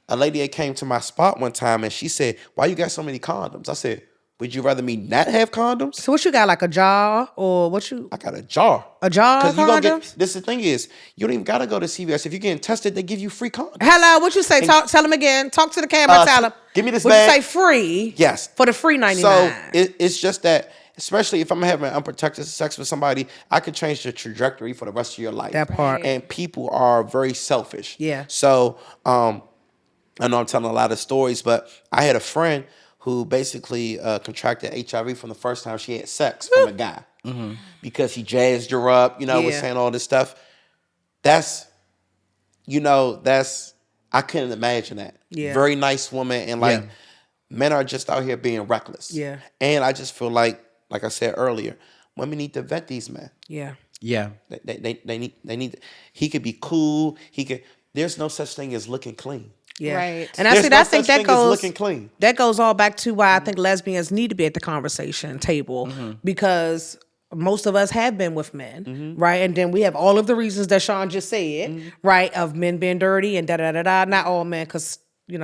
a lady that came to my spot one time and she said, "Why you got so many condoms?" I said, "Would you rather me not have condoms?" So what you got, like a jar or what you? I got a jar. A jar of condoms? This the thing is, you don't even gotta go to CVS. If you're getting tested, they give you free condoms. Hello, what you say? Tell them again. Talk to the camera. Tell them. Give me this what bag. You say free? Yes. For the free 99. So it's just that, especially if I'm having unprotected sex with somebody, I could change the trajectory for the rest of your life. That part. And people are very selfish. Yeah. So I know I'm telling a lot of stories, but I had a friend who basically contracted HIV from the first time she had sex from a guy because he jazzed her up, was saying all this stuff. I couldn't imagine that. Yeah. Very nice woman, and men are just out here being reckless. Yeah. And I just feel like I said earlier, women need to vet these men. Yeah. Yeah. They need. He could be cool. There's no such thing as looking clean. Yeah. Right. And I think that goes looking clean. That goes all back to why I think lesbians need to be at the conversation table because most of us have been with men, right? And then we have all of the reasons that Sean just said, right? Of men being dirty and da-da-da-da. Not all men, because,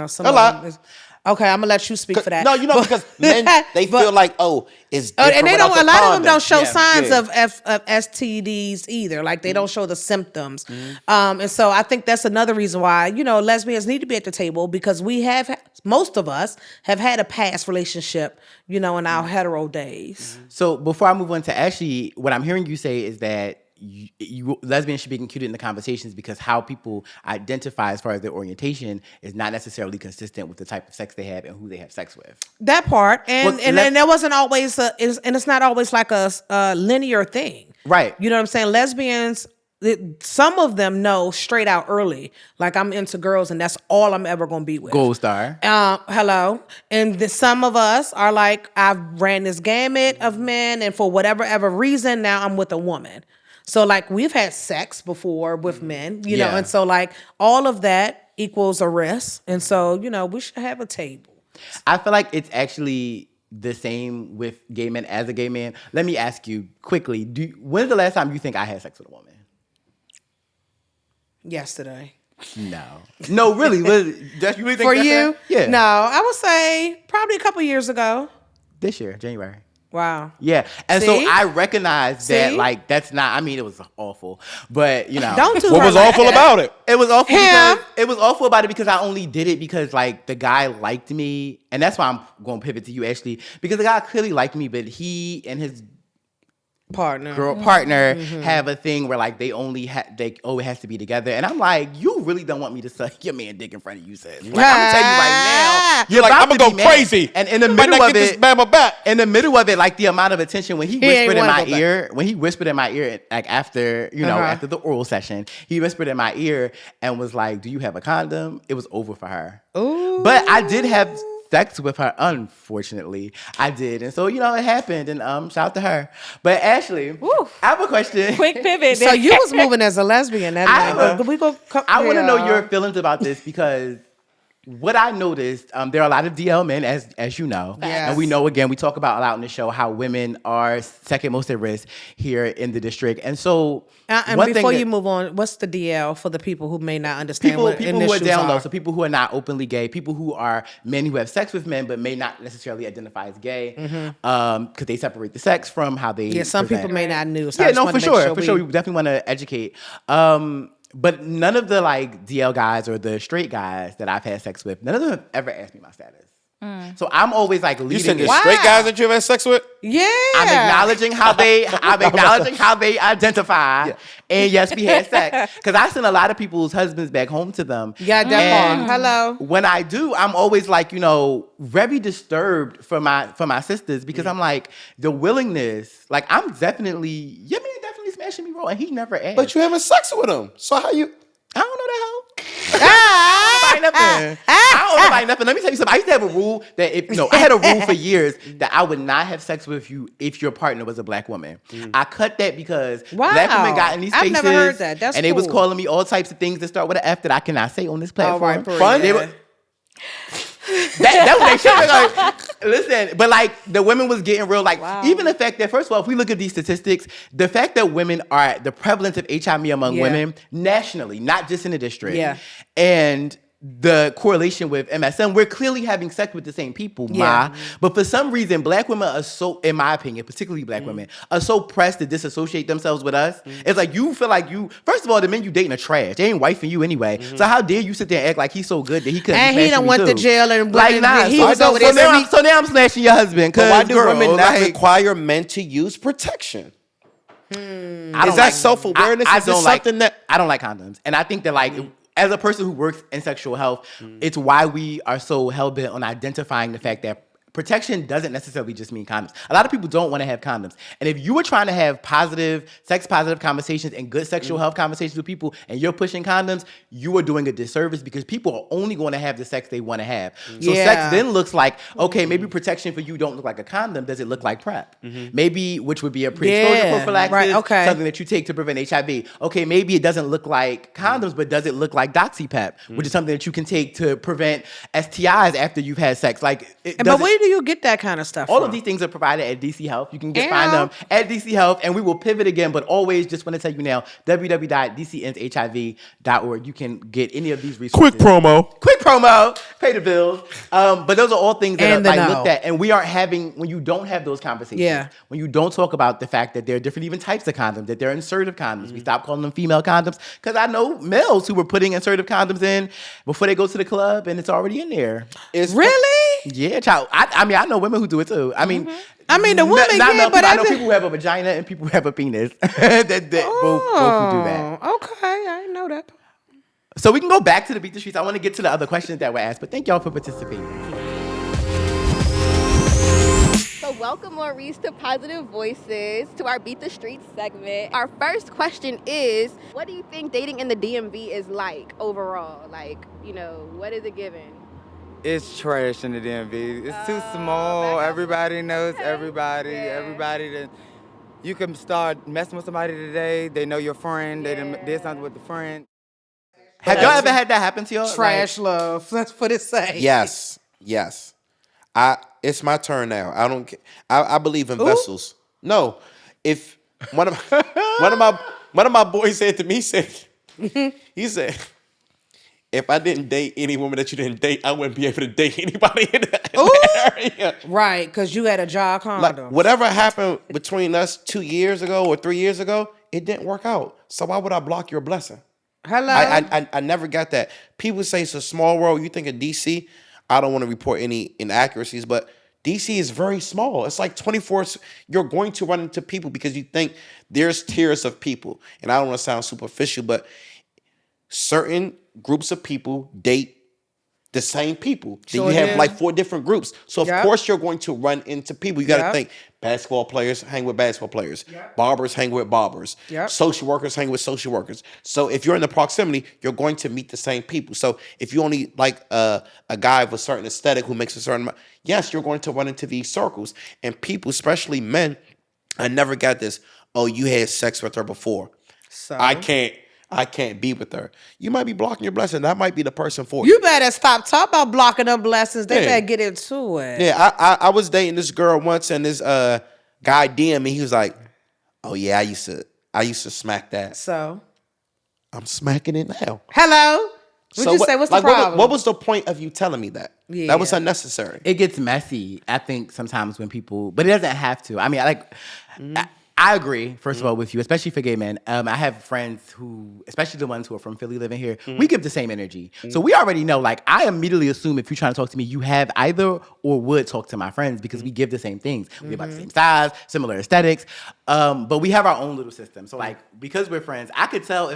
some of them is... Okay, I'm gonna let you speak for that. No, because men they feel like, it's different and they don't. A lot of them don't show Yeah. signs of STDs either. Like they don't show the symptoms. And so I think that's another reason why lesbians need to be at the table because most of us have had a past relationship, in our hetero days. So before I move on to Ashley, what I'm hearing you say is that lesbians should be included in the conversations because how people identify as far as their orientation is not necessarily consistent with the type of sex they have and who they have sex with. That part, and there wasn't always it's not always like a linear thing, right? You know what I'm saying? Lesbians, some of them know straight out early, like I'm into girls and that's all I'm ever gonna be with. Gold star. Hello, and some of us are like I've ran this gamut of men, and for whatever reason now I'm with a woman. So, like, we've had sex before with men, you know, and so, like, all of that equals a risk. And so, we should have a table. I feel like it's actually the same with gay men as a gay man. Let me ask you quickly, when's the last time you think I had sex with a woman? Yesterday. No, really? You really think For you? Yeah. No, I would say probably a couple years ago. This year, January. Wow. Yeah. And See? so I recognize that, like, that's not, I mean, it was awful, but, Don't do what was awful about it? It was awful about it because I only did it because, like, the guy liked me. And that's why I'm going to pivot to you, Ashley, because the guy clearly liked me, but he and his partner have a thing where like they always has to be together, and I'm like, you really don't want me to suck your man dick in front of you, sis. Like, I'm gonna tell you right now, you're like, I'm gonna go crazy, and in the middle of it, like the amount of attention when he whispered in my ear, like after after the oral session, he whispered in my ear and was like, "Do you have a condom?" It was over for her. Ooh. But I did have sex with her, unfortunately. I did. And so, it happened, and shout out to her. But Ashley, I have a question. Quick pivot. So you was moving as a lesbian that night. I want to know your feelings about this because what I noticed, there are a lot of DL men, as you know. Yes. And we know, again, we talk about a lot on the show how women are second most at risk here in the district. And so... and before you move on, what's the DL for the people who may not understand what initials who are down low, are? so people who are not openly gay, people who are men who have sex with men but may not necessarily identify as gay, because they separate the sex from how they some present. people may not know. So For sure. We definitely want to educate. But none of the like DL guys or the straight guys that I've had sex with, none of them have ever asked me my status. So I'm always like leading. You said the straight guys that you've had sex with? Yeah. I'm acknowledging how they identify. Yeah. And yes, we had sex. Because I send a lot of people's husbands back home to them. Yeah, that part. Hello. When I do, I'm always like, very disturbed for my sisters because I'm like, the willingness, like your man definitely smashing me raw and he never asked. But you having sex with him. So how you... I don't know that hoe. I don't know about nothing. Let me tell you something. I used to have a rule that I had a rule for years that I would not have sex with you if your partner was a black woman. I cut that because black women got in these spaces. I've never heard that. That's and they was calling me all types of things that start with an F that I cannot say on this platform. Fun. That's what they should be like. Listen, but like the women was getting real. Like even the fact that first of all, if we look at these statistics, the fact that women are the prevalence of HIV among women nationally, not just in the district, and the correlation with MSM. We're clearly having sex with the same people, Ma. But for some reason, black women are so, in my opinion, particularly black women, are so pressed to disassociate themselves with us. It's like you feel like first of all, the men you dating are trash. They ain't wifing you anyway. So how dare you sit there and act like he's so good that he couldn't And he done went to jail and like, nah, he was over there. So now I'm slashing your husband. But why do girl, women not like, require men to use protection? I Is don't that self-awareness? I Is this don't like something that I don't like condoms, and I think that like as a person who works in sexual health, it's why we are so hell bent on identifying the fact that protection doesn't necessarily just mean condoms. A lot of people don't want to have condoms, and if you were trying to have sex positive conversations and good sexual health conversations with people, and you're pushing condoms, you are doing a disservice because people are only going to have the sex they want to have. So sex then looks like, okay, maybe protection for you don't look like a condom. Does it look like PrEP? Maybe, which would be a pre-exposure prophylaxis, something that you take to prevent HIV. Okay, maybe it doesn't look like condoms, but does it look like DoxyPep, which is something that you can take to prevent STIs after you've had sex? Like, But where do you get that kind of stuff all from? of these things are provided at DC Health. You can find them at DC Health, and we will pivot again, but always just want to tell you now, www.dcnshiv.org. You can get any of these resources. Quick promo, pay the bills. But those are all things that are like looked at, and we aren't having, when you don't have those conversations, when you don't talk about the fact that there are different even types of condoms, that they're insertive condoms. We stopped calling them female condoms, because I know males who were putting insertive condoms in before they go to the club, and it's already in there. Really? Yeah, child. I mean, I know women who do it too. I mean, the women but I know people who have a vagina and people who have a penis. that both who do that. Okay, I didn't know that. So we can go back to the Beat the Streets. I want to get to the other questions that were asked, but thank y'all for participating. So welcome, Maurice, to Positive Voices, to our Beat the Streets segment. Our first question is, what do you think dating in the DMV is like overall? Like, what is it giving? It's trash in the DMV. It's too small. Everybody knows everybody. Everybody that you can start messing with somebody today. They know your friend. They did something with the friend. Have y'all ever had that happen to y'all? Trash love. That's what it say. Yes. It's my turn now. I don't. I believe in vessels. No, if one of my boys said to me, he said, if I didn't date any woman that you didn't date, I wouldn't be able to date anybody in the area. Right, because you had a jaw condom. Like, whatever happened between us 2 years ago or 3 years ago, it didn't work out. So why would I block your blessing? Hello. I never got that. People say it's a small world. You think of DC. I don't want to report any inaccuracies, but DC is very small. It's like 24. You're going to run into people because you think there's tiers of people. And I don't want to sound superficial, but certain groups of people date the same people. Then you have like 4 different groups. So of course you're going to run into people. You got to think basketball players hang with basketball players. Barbers hang with barbers. Social workers hang with social workers. So if you're in the proximity, you're going to meet the same people. So if you only like a guy of a certain aesthetic who makes a certain amount, yes, you're going to run into these circles. And people, especially men, I never got this, oh, you had sex with her before. So I can't be with her. You might be blocking your blessing. That might be the person for you. You better stop talking about blocking them blessings. They better get into it. Yeah, I was dating this girl once, and this guy DM'd me. He was like, "Oh yeah, I used to smack that. So I'm smacking it now." Hello. What'd you say? What's the problem? What was the point of you telling me that? Yeah. That was unnecessary. It gets messy, I think, sometimes when people, but it doesn't have to. I mean, I agree, first of all, with you, especially for gay men. I have friends who, especially the ones who are from Philly living here, we give the same energy. So we already know, like, I immediately assume if you're trying to talk to me, you have either or would talk to my friends because we give the same things. We're about the same size, similar aesthetics, but we have our own little system. So, like, because we're friends, I could tell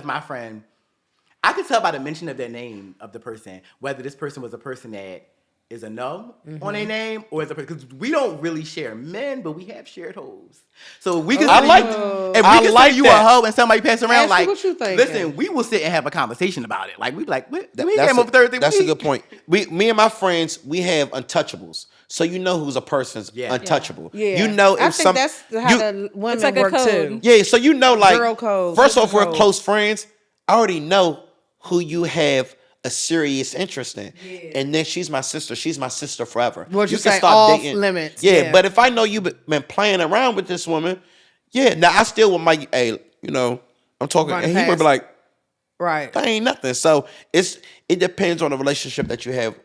by the mention of their name of the person, whether this person was a person that is a no on a name, or is a because we don't really share men, but we have shared hoes. So we can say you a hoe and somebody pass around like, listen, we will sit and have a conversation about it. Like we be like, we came over Thursday. That's a good point. Me and my friends, we have untouchables. So you know who's a person's untouchable. Yeah. You know if I think that's how the women like work too. Yeah, so you know, like, girl code, first off, we're close friends. I already know who you have a serious interest in. Yeah. And then she's my sister forever. What you say, off limits. Yeah, but if I know you've been playing around with this woman, now I still with my, I'm talking, and he would be like, Right. That ain't nothing. So it depends on the relationship that you have,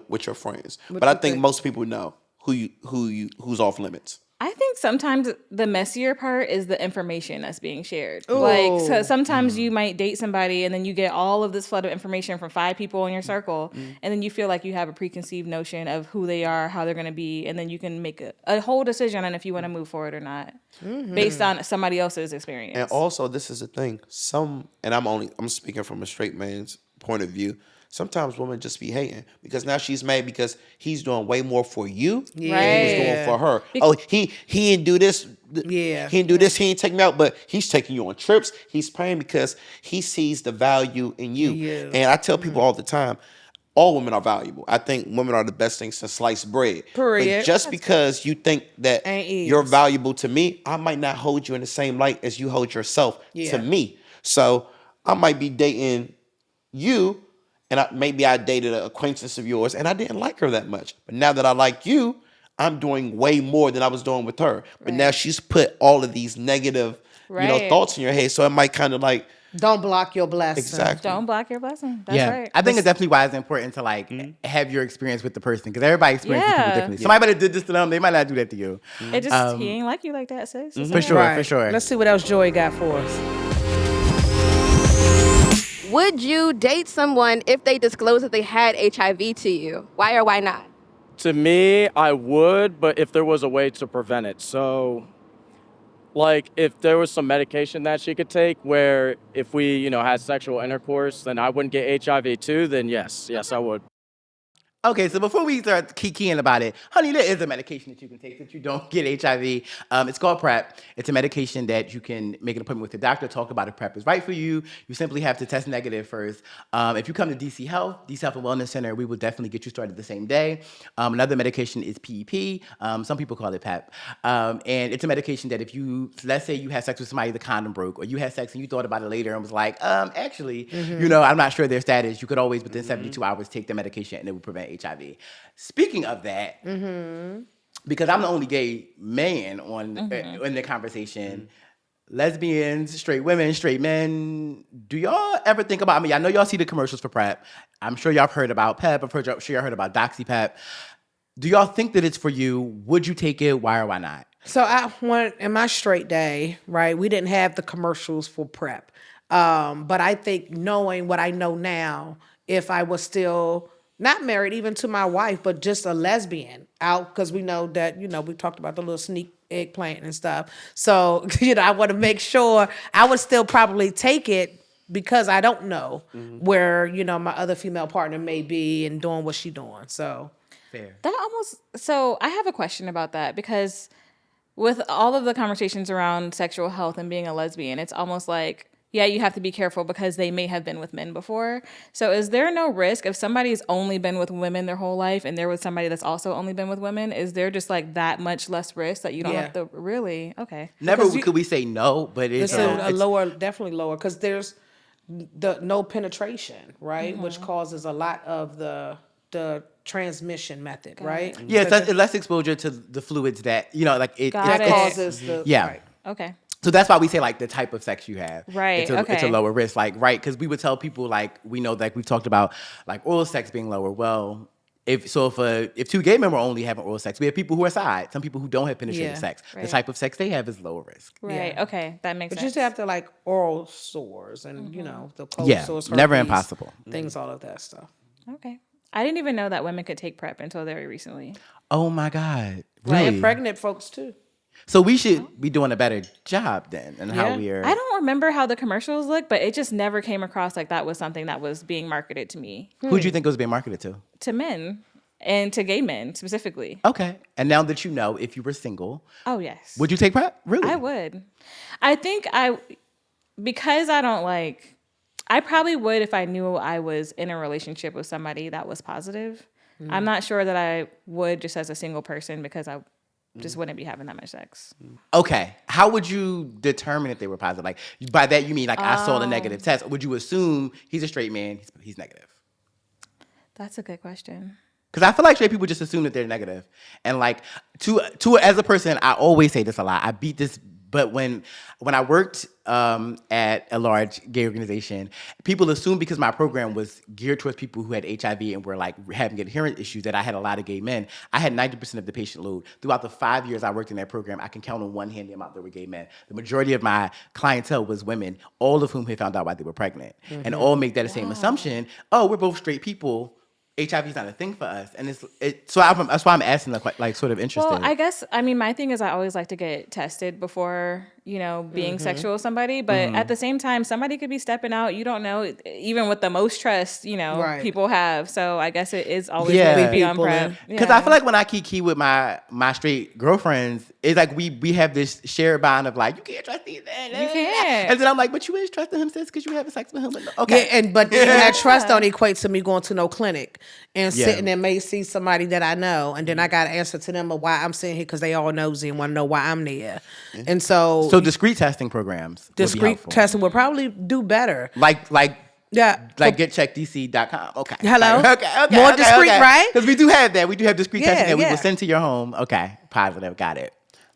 with your friends. But I think most people know who's off limits. I think sometimes the messier part is the information that's being shared. Ooh. Like, so sometimes you might date somebody and then you get all of this flood of information from 5 people in your circle, and then you feel like you have a preconceived notion of who they are, how they're going to be, and then you can make a whole decision on if you want to move forward or not based on somebody else's experience. And also, this is the thing. And I'm speaking from a straight man's point of view. Sometimes women just be hating because now she's mad because he's doing way more for you than he was doing for her. He didn't do this. Yeah. He didn't do this. He didn't take me out, but he's taking you on trips. He's paying because he sees the value in you. And I tell people all the time, all women are valuable. I think women are the best things to slice bread. Period. But just because you think that you're valuable to me, I might not hold you in the same light as you hold yourself to me. So I might be dating you, and maybe I dated an acquaintance of yours, and I didn't like her that much. But now that I like you, I'm doing way more than I was doing with her. But now she's put all of these negative, thoughts in your head. So it might kind of like... Don't block your blessing. Exactly. Don't block your blessing. That's right. I think it's definitely why it's important to have your experience with the person, because everybody experiences people differently. Somebody might have did this to them, they might not do that to you. It just he ain't like you like that, sis. For sure. Let's see what else Joy got for us. Would you date someone if they disclosed that they had HIV to you? Why or why not? To me, I would, but if there was a way to prevent it. So, like, if there was some medication that she could take where if we, had sexual intercourse, then I wouldn't get HIV too, then yes, I would. Okay, so before we start keying about it, honey, there is a medication that you can take that you don't get HIV. It's called PrEP. It's a medication that you can make an appointment with the doctor, talk about if PrEP is right for you. You simply have to test negative first. If you come to DC Health and Wellness Center, we will definitely get you started the same day. Another medication is PEP. Some people call it PEP. And it's a medication that if you, let's say you had sex with somebody, the condom broke, or you had sex and you thought about it later and was like, actually, I'm not sure their status, you could always within 72 hours take the medication and it will prevent HIV. Speaking of that, because I'm the only gay man in the conversation, lesbians, straight women, straight men, do y'all ever think about, I know y'all see the commercials for PrEP. I'm sure y'all have heard about PEP. I'm sure y'all heard about DoxyPEP. Do y'all think that it's for you? Would you take it? Why or why not? So in my straight day, right, we didn't have the commercials for PrEP. But I think knowing what I know now, if I was still not married even to my wife, but just a lesbian out, because we know that, we talked about the little sneak eggplant and stuff. So, I want to make sure I would still probably take it because I don't know where, my other female partner may be and doing what she's doing. So fair. So I have a question about that, because with all of the conversations around sexual health and being a lesbian, it's almost like, yeah, you have to be careful because they may have been with men before. So is there no risk if somebody's only been with women their whole life and they're with somebody that's also only been with women? Is there just like that much less risk that you don't have to really? Okay. Never could we say no, but it's a lower, definitely lower, because there's no penetration, right? Which causes a lot of the transmission method, right? Yeah, it's less exposure to the fluids that, it causes the... Yeah. Right. Okay. So that's why we say, the type of sex you have. Right, It's a lower risk, right? Because we would tell people, we know, we've talked about, oral sex being lower. Well, if two gay men were only having oral sex, we have people who are side. Some people who don't have penetrative sex. Right. The type of sex they have is lower risk. Right, okay, that makes sense. But you still have to, oral sores and, the cold sores, herpes, never impossible. Things, all of that stuff. Okay. I didn't even know that women could take PrEP until very recently. Oh, my God. Really? And pregnant folks, too. So we should be doing a better job then, and how we are. I don't remember how the commercials look, but it just never came across like that was something that was being marketed to me. Who do you think it was being marketed to? To men, and to gay men specifically. Okay, and now that you know, if you were single, oh yes, would you take PrEP? Really? I would. I think because I don't I probably would if I knew I was in a relationship with somebody that was positive. I'm not sure that I would just as a single person, because I just wouldn't be having that much sex. Okay. How would you determine if they were positive? By that you mean I saw the negative test. Would you assume he's a straight man, he's negative? That's a good question. Because I feel like straight people just assume that they're negative. And to as a person, I always say this a lot. I beat this But when I worked at a large gay organization, people assumed because my program was geared towards people who had HIV and were like having adherence issues that I had a lot of gay men. I had 90% of the patient load. Throughout the 5 years I worked in that program, I can count on one hand the amount that were gay men. The majority of my clientele was women, all of whom had found out why they were pregnant. And all make that the same assumption, oh, we're both straight people. HIV is not a thing for us, and that's why I'm asking like sort of interested. Well, I guess my thing is I always like to get tested before being sexual with somebody, but at the same time, somebody could be stepping out. You don't know, even with the most trust people have. So I guess it is always good to be on prep. Because I feel like when I kiki with my straight girlfriends, it's like we have this shared bond of like, you can't trust these men. You can't. And then I'm like, but you is trusting him, sis, because you having sex with him. Okay. Yeah, but that trust don't equate to me going to no clinic and sitting and may see somebody that I know, and then I got to answer to them of why I'm sitting here because they all nosy and want to know why I'm there. And so discreet testing programs. Discreet testing would probably do better. Like getcheckdc.com. Okay. Hello? Okay. More discreet, right? Because we do have that. We do have discreet testing that we will send to your home. Okay. Positive. Got it.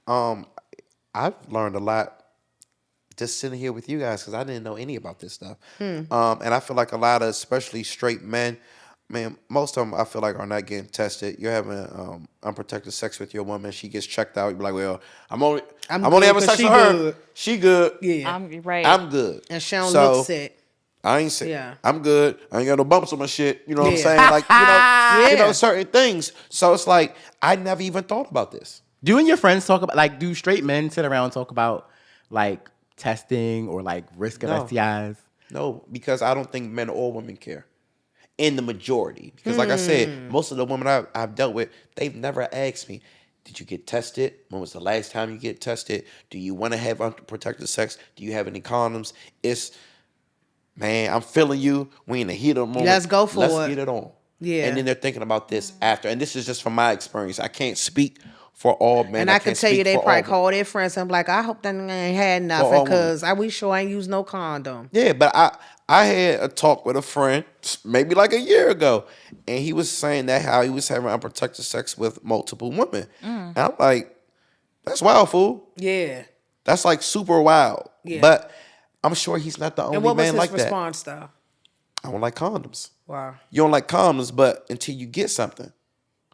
I've learned a lot just sitting here with you guys because I didn't know any about this stuff. And I feel like a lot of, especially straight men, man, most of them I feel like are not getting tested. You're having unprotected sex with your woman. She gets checked out. You're like, well, I'm only having sex with her. Good. She good. Yeah. I'm good. And she don't look sick. I ain't sick. Yeah. I'm good. I ain't got no bumps on my shit. You know what I'm saying? Like, certain things. So it's like, I never even thought about this. Do you and your friends talk about, like, do straight men sit around and talk about, like, testing or, like, risk of STIs? No, because I don't think men or women care. In the majority. Because like I said, most of the women I've dealt with, they've never asked me, did you get tested? When was the last time you get tested? Do you want to have unprotected sex? Do you have any condoms? It's, man, I'm feeling you. We in the heat of the moment. Let's go for it. Let's get it on. Yeah. And then they're thinking about this after. And this is just from my experience. I can't speak for all men. And I can tell you they probably call their friends and be like, I hope that ain't had nothing because we sure ain't use no condom. Yeah, but I had a talk with a friend maybe like a year ago, and he was saying that how he was having unprotected sex with multiple women. And I'm like, that's wild, fool. Yeah. That's like super wild. Yeah. But I'm sure he's not the only man like that. And what was his response, though? I don't like condoms. Wow. You don't like condoms, but until you get something.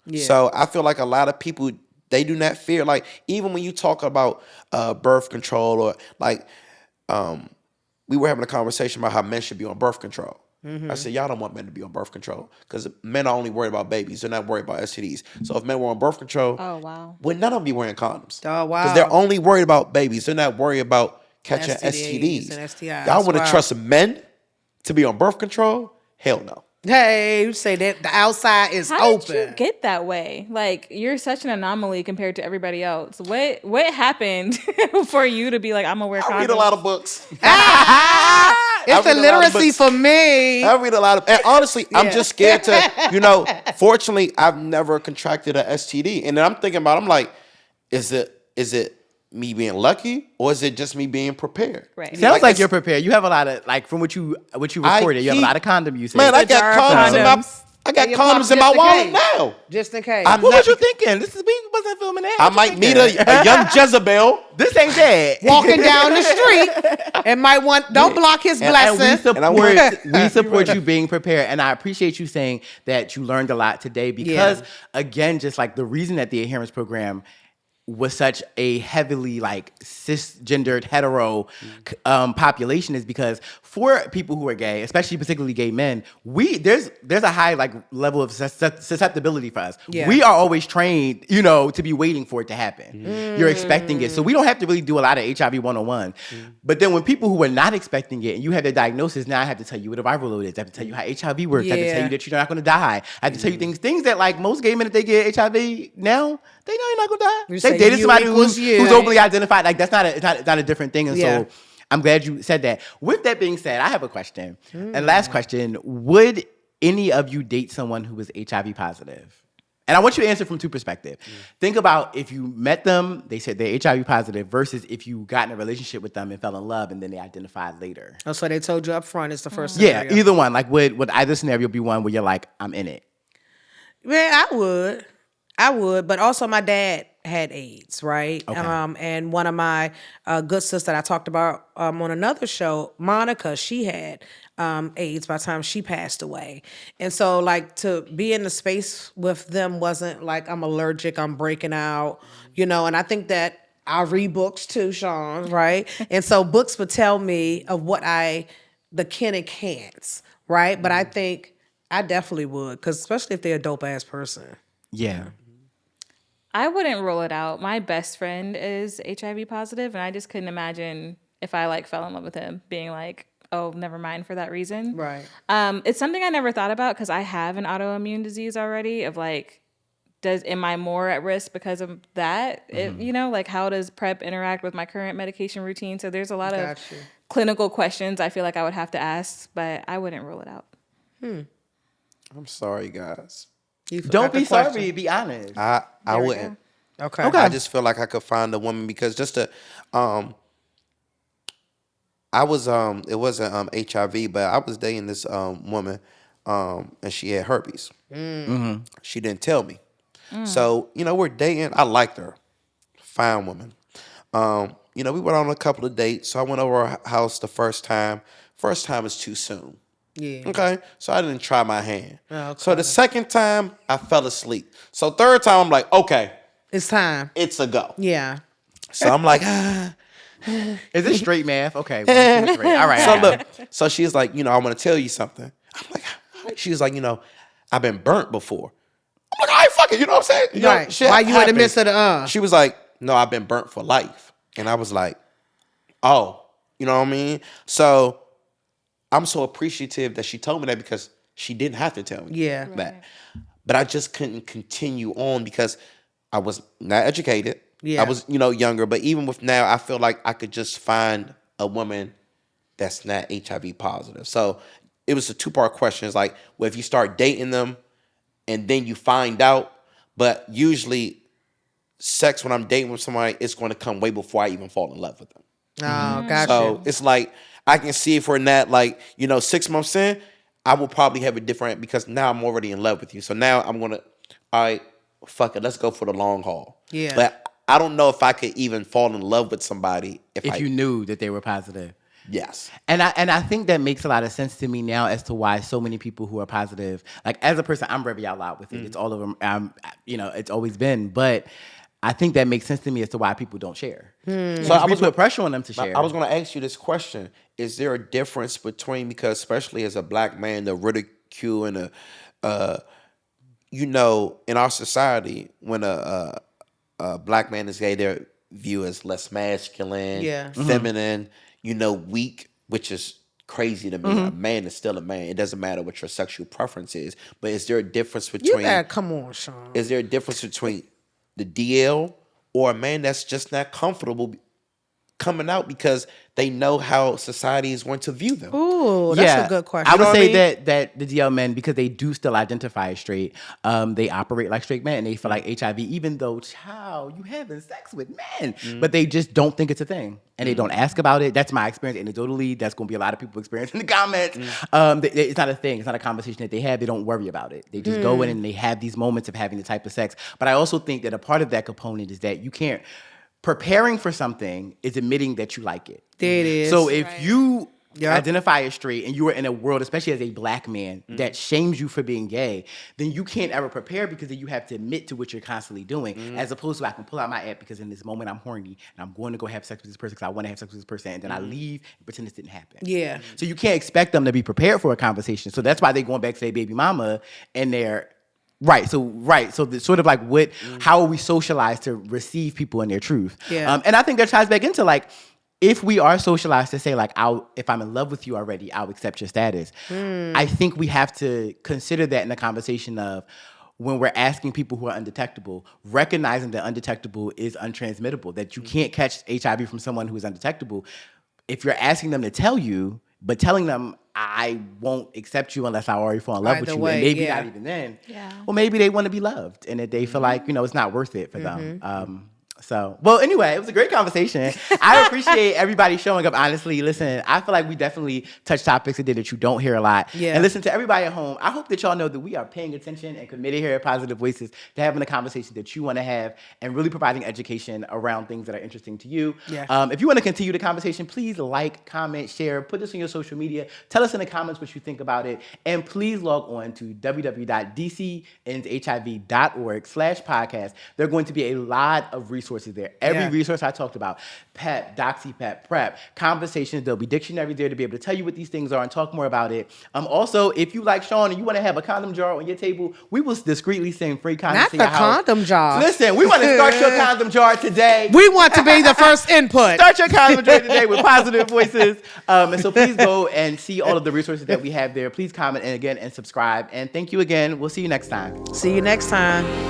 Yeah. So I feel like a lot of people, they do not fear. Like, even when you talk about birth control or like, we were having a conversation about how men should be on birth control. I said, y'all don't want men to be on birth control because men are only worried about babies. They're not worried about STDs. So if men were on birth control, would none of them be wearing condoms? Oh, wow. Because they're only worried about babies. They're not worried about catching STDs. And STIs. Y'all want to trust men to be on birth control? Hell no. Hey, you say that the outside is open. How did you get that way? Like, you're such an anomaly compared to everybody else. What happened for you to be like, I'm gonna wear condoms? I read a lot of books. It's a literacy for me. I read a lot of, and honestly, I'm just scared to, fortunately, I've never contracted a STD. And then I'm thinking about, I'm like, is it me being lucky or is it just me being prepared? Right. Sounds like you're prepared. You have a lot of, like, from what you recorded, you have a lot of condom usage. Man, I got condoms in my wallet now. Just in case. What was you thinking? We wasn't filming that. I might meet a young Jezebel. This ain't dead. Walking down the street and might don't block his blessing. And we support you being prepared. And I appreciate you saying that you learned a lot today because, again, just like the reason that the adherence program was such a heavily like cisgendered hetero population is because for people who are gay, especially particularly gay men, there's a high like level of susceptibility for us. Yeah. We are always trained, to be waiting for it to happen. You're expecting it. So we don't have to really do a lot of HIV 101. But then when people who are not expecting it and you have their diagnosis, now I have to tell you what a viral load is. I have to tell you how HIV works. I have to tell you that you're not going to die. I have to tell you things that like most gay men, if they get HIV now, they know you're not going to die. They dated somebody who's openly identified. Like that's not a different thing. And so I'm glad you said that. With that being said, I have a question. And last question, would any of you date someone who was HIV positive? And I want you to answer from two perspectives. Think about if you met them, they said they're HIV positive, versus if you got in a relationship with them and fell in love and then they identified later. Oh, so they told you up front it's the first scenario. Yeah, either one. Like would either scenario be one where you're like, I'm in it? Yeah, I would. But also my dad had AIDS, right? Okay. And one of my good sisters that I talked about on another show, Monica, she had AIDS by the time she passed away. And so like to be in the space with them wasn't like I'm allergic, I'm breaking out, and I think that I read books too, Sean, right? And so books would tell me of the can and can'ts, right? But I think I definitely would, because especially if they're a dope ass person. Yeah. I wouldn't rule it out. My best friend is HIV positive, and I just couldn't imagine if I like fell in love with him being like, oh, never mind for that reason. Right. It's something I never thought about because I have an autoimmune disease already of like, am I more at risk because of that? Like how does PrEP interact with my current medication routine? So there's a lot of clinical questions I feel like I would have to ask, but I wouldn't rule it out. I'm sorry, guys. Don't be sorry. Be honest. I wouldn't. Okay. I just feel like I could find a woman because just to, I was it wasn't HIV, but I was dating this woman, and she had herpes. Mm-hmm. She didn't tell me. So, we're dating. I liked her. Fine woman. We went on a couple of dates. So I went over her house the first time. First time is too soon. Yeah. Okay. So I didn't try my hand. Okay. So the second time, I fell asleep. So third time, I'm like, okay. It's time. It's a go. Yeah. So I'm like, Is it straight math? Okay. 1, 2, 3. All right. So look. So she's like, I want to tell you something. I'm like, she's like, I've been burnt before. I'm like, all right, fuck it. You know what I'm saying? Right. Shit Why you in the happens. midst of the She was like, no, I've been burnt for life. And I was like, oh, you know what I mean? So I'm so appreciative that she told me that because she didn't have to tell me that. Right. But I just couldn't continue on because I was not educated. Yeah. I was, younger. But even with now, I feel like I could just find a woman that's not HIV positive. So it was a 2-part question. It's like, well, if you start dating them and then you find out, but usually sex when I'm dating with somebody, it's going to come way before I even fall in love with them. Oh, gotcha. So it's like, I can see if we're not like, 6 months in, I will probably have a different, because now I'm already in love with you. So now I'm going to, all right, fuck it, let's go for the long haul. Yeah. But I don't know if I could even fall in love with somebody if you knew that they were positive. Yes. And I think that makes a lot of sense to me now as to why so many people who are positive, like as a person, I'm very out loud with it. It's all over, it's always been. But I think that makes sense to me as to why people don't share. So I was put pressure on them to share. I was going to ask you this question. Is there a difference between, because especially as a black man, the ridicule and in our society, when a black man is gay, they're viewed as less masculine, feminine, weak, which is crazy to me. A man is still a man. It doesn't matter what your sexual preference is. But is there a difference between... You gotta come on, Sean. Is there a difference between the DL or a man that's just not comfortable coming out because they know how society is going to view them? Ooh, that's a good question. I would say that the DL men, because they do still identify as straight, they operate like straight men and they feel like HIV, even though, child, you having sex with men, but they just don't think it's a thing and they don't ask about it. That's my experience anecdotally. That's going to be a lot of people experience in the comments. It's not a thing. It's not a conversation that they have. They don't worry about it. They just go in and they have these moments of having the type of sex. But I also think that a part of that component is that you can't, preparing for something is admitting that you like it. There it is. So if you identify as straight and you are in a world, especially as a black man, that shames you for being gay, then you can't ever prepare because then you have to admit to what you're constantly doing, as opposed to I can pull out my app because in this moment I'm horny and I'm going to go have sex with this person because I want to have sex with this person, and then I leave and pretend this didn't happen. Yeah. So you can't expect them to be prepared for a conversation. So that's why they're going back to their baby mama and they're Right. So the sort of like how are we socialized to receive people in their truth? Yeah. And I think that ties back into like, if we are socialized to say like, if I'm in love with you already, I'll accept your status. I think we have to consider that in the conversation of when we're asking people who are undetectable, recognizing that undetectable is untransmittable, that you can't catch HIV from someone who is undetectable. If you're asking them to tell you, but telling them, I won't accept you unless I already fall in love with you, and maybe not even then. Yeah. Well, maybe they want to be loved, and that they feel like, it's not worth it for them. So, well, anyway, it was a great conversation. I appreciate everybody showing up. Honestly, listen, I feel like we definitely touched topics today that you don't hear a lot. Yeah. And listen, to everybody at home, I hope that y'all know that we are paying attention and committed here at Positive Voices to having the conversation that you want to have and really providing education around things that are interesting to you. Yeah. If you want to continue the conversation, please like, comment, share, put this on your social media. Tell us in the comments what you think about it. And please log on to www.dcndshiv.org/podcast. There are going to be a lot of resources there. Every resource I talked about, PEP, DoxyPEP, PrEP, conversations, there'll be dictionaries there to be able to tell you what these things are and talk more about it. Also, if you like Sean and you want to have a condom jar on your table, we will discreetly send free condoms Not to your the house. condom jar. Listen, we want to start your condom jar today. We want to be the first input. Start your condom jar today with Positive Voices. And so please go and see all of the resources that we have there. Please comment and subscribe. And thank you again. We'll see you next time. See you next time.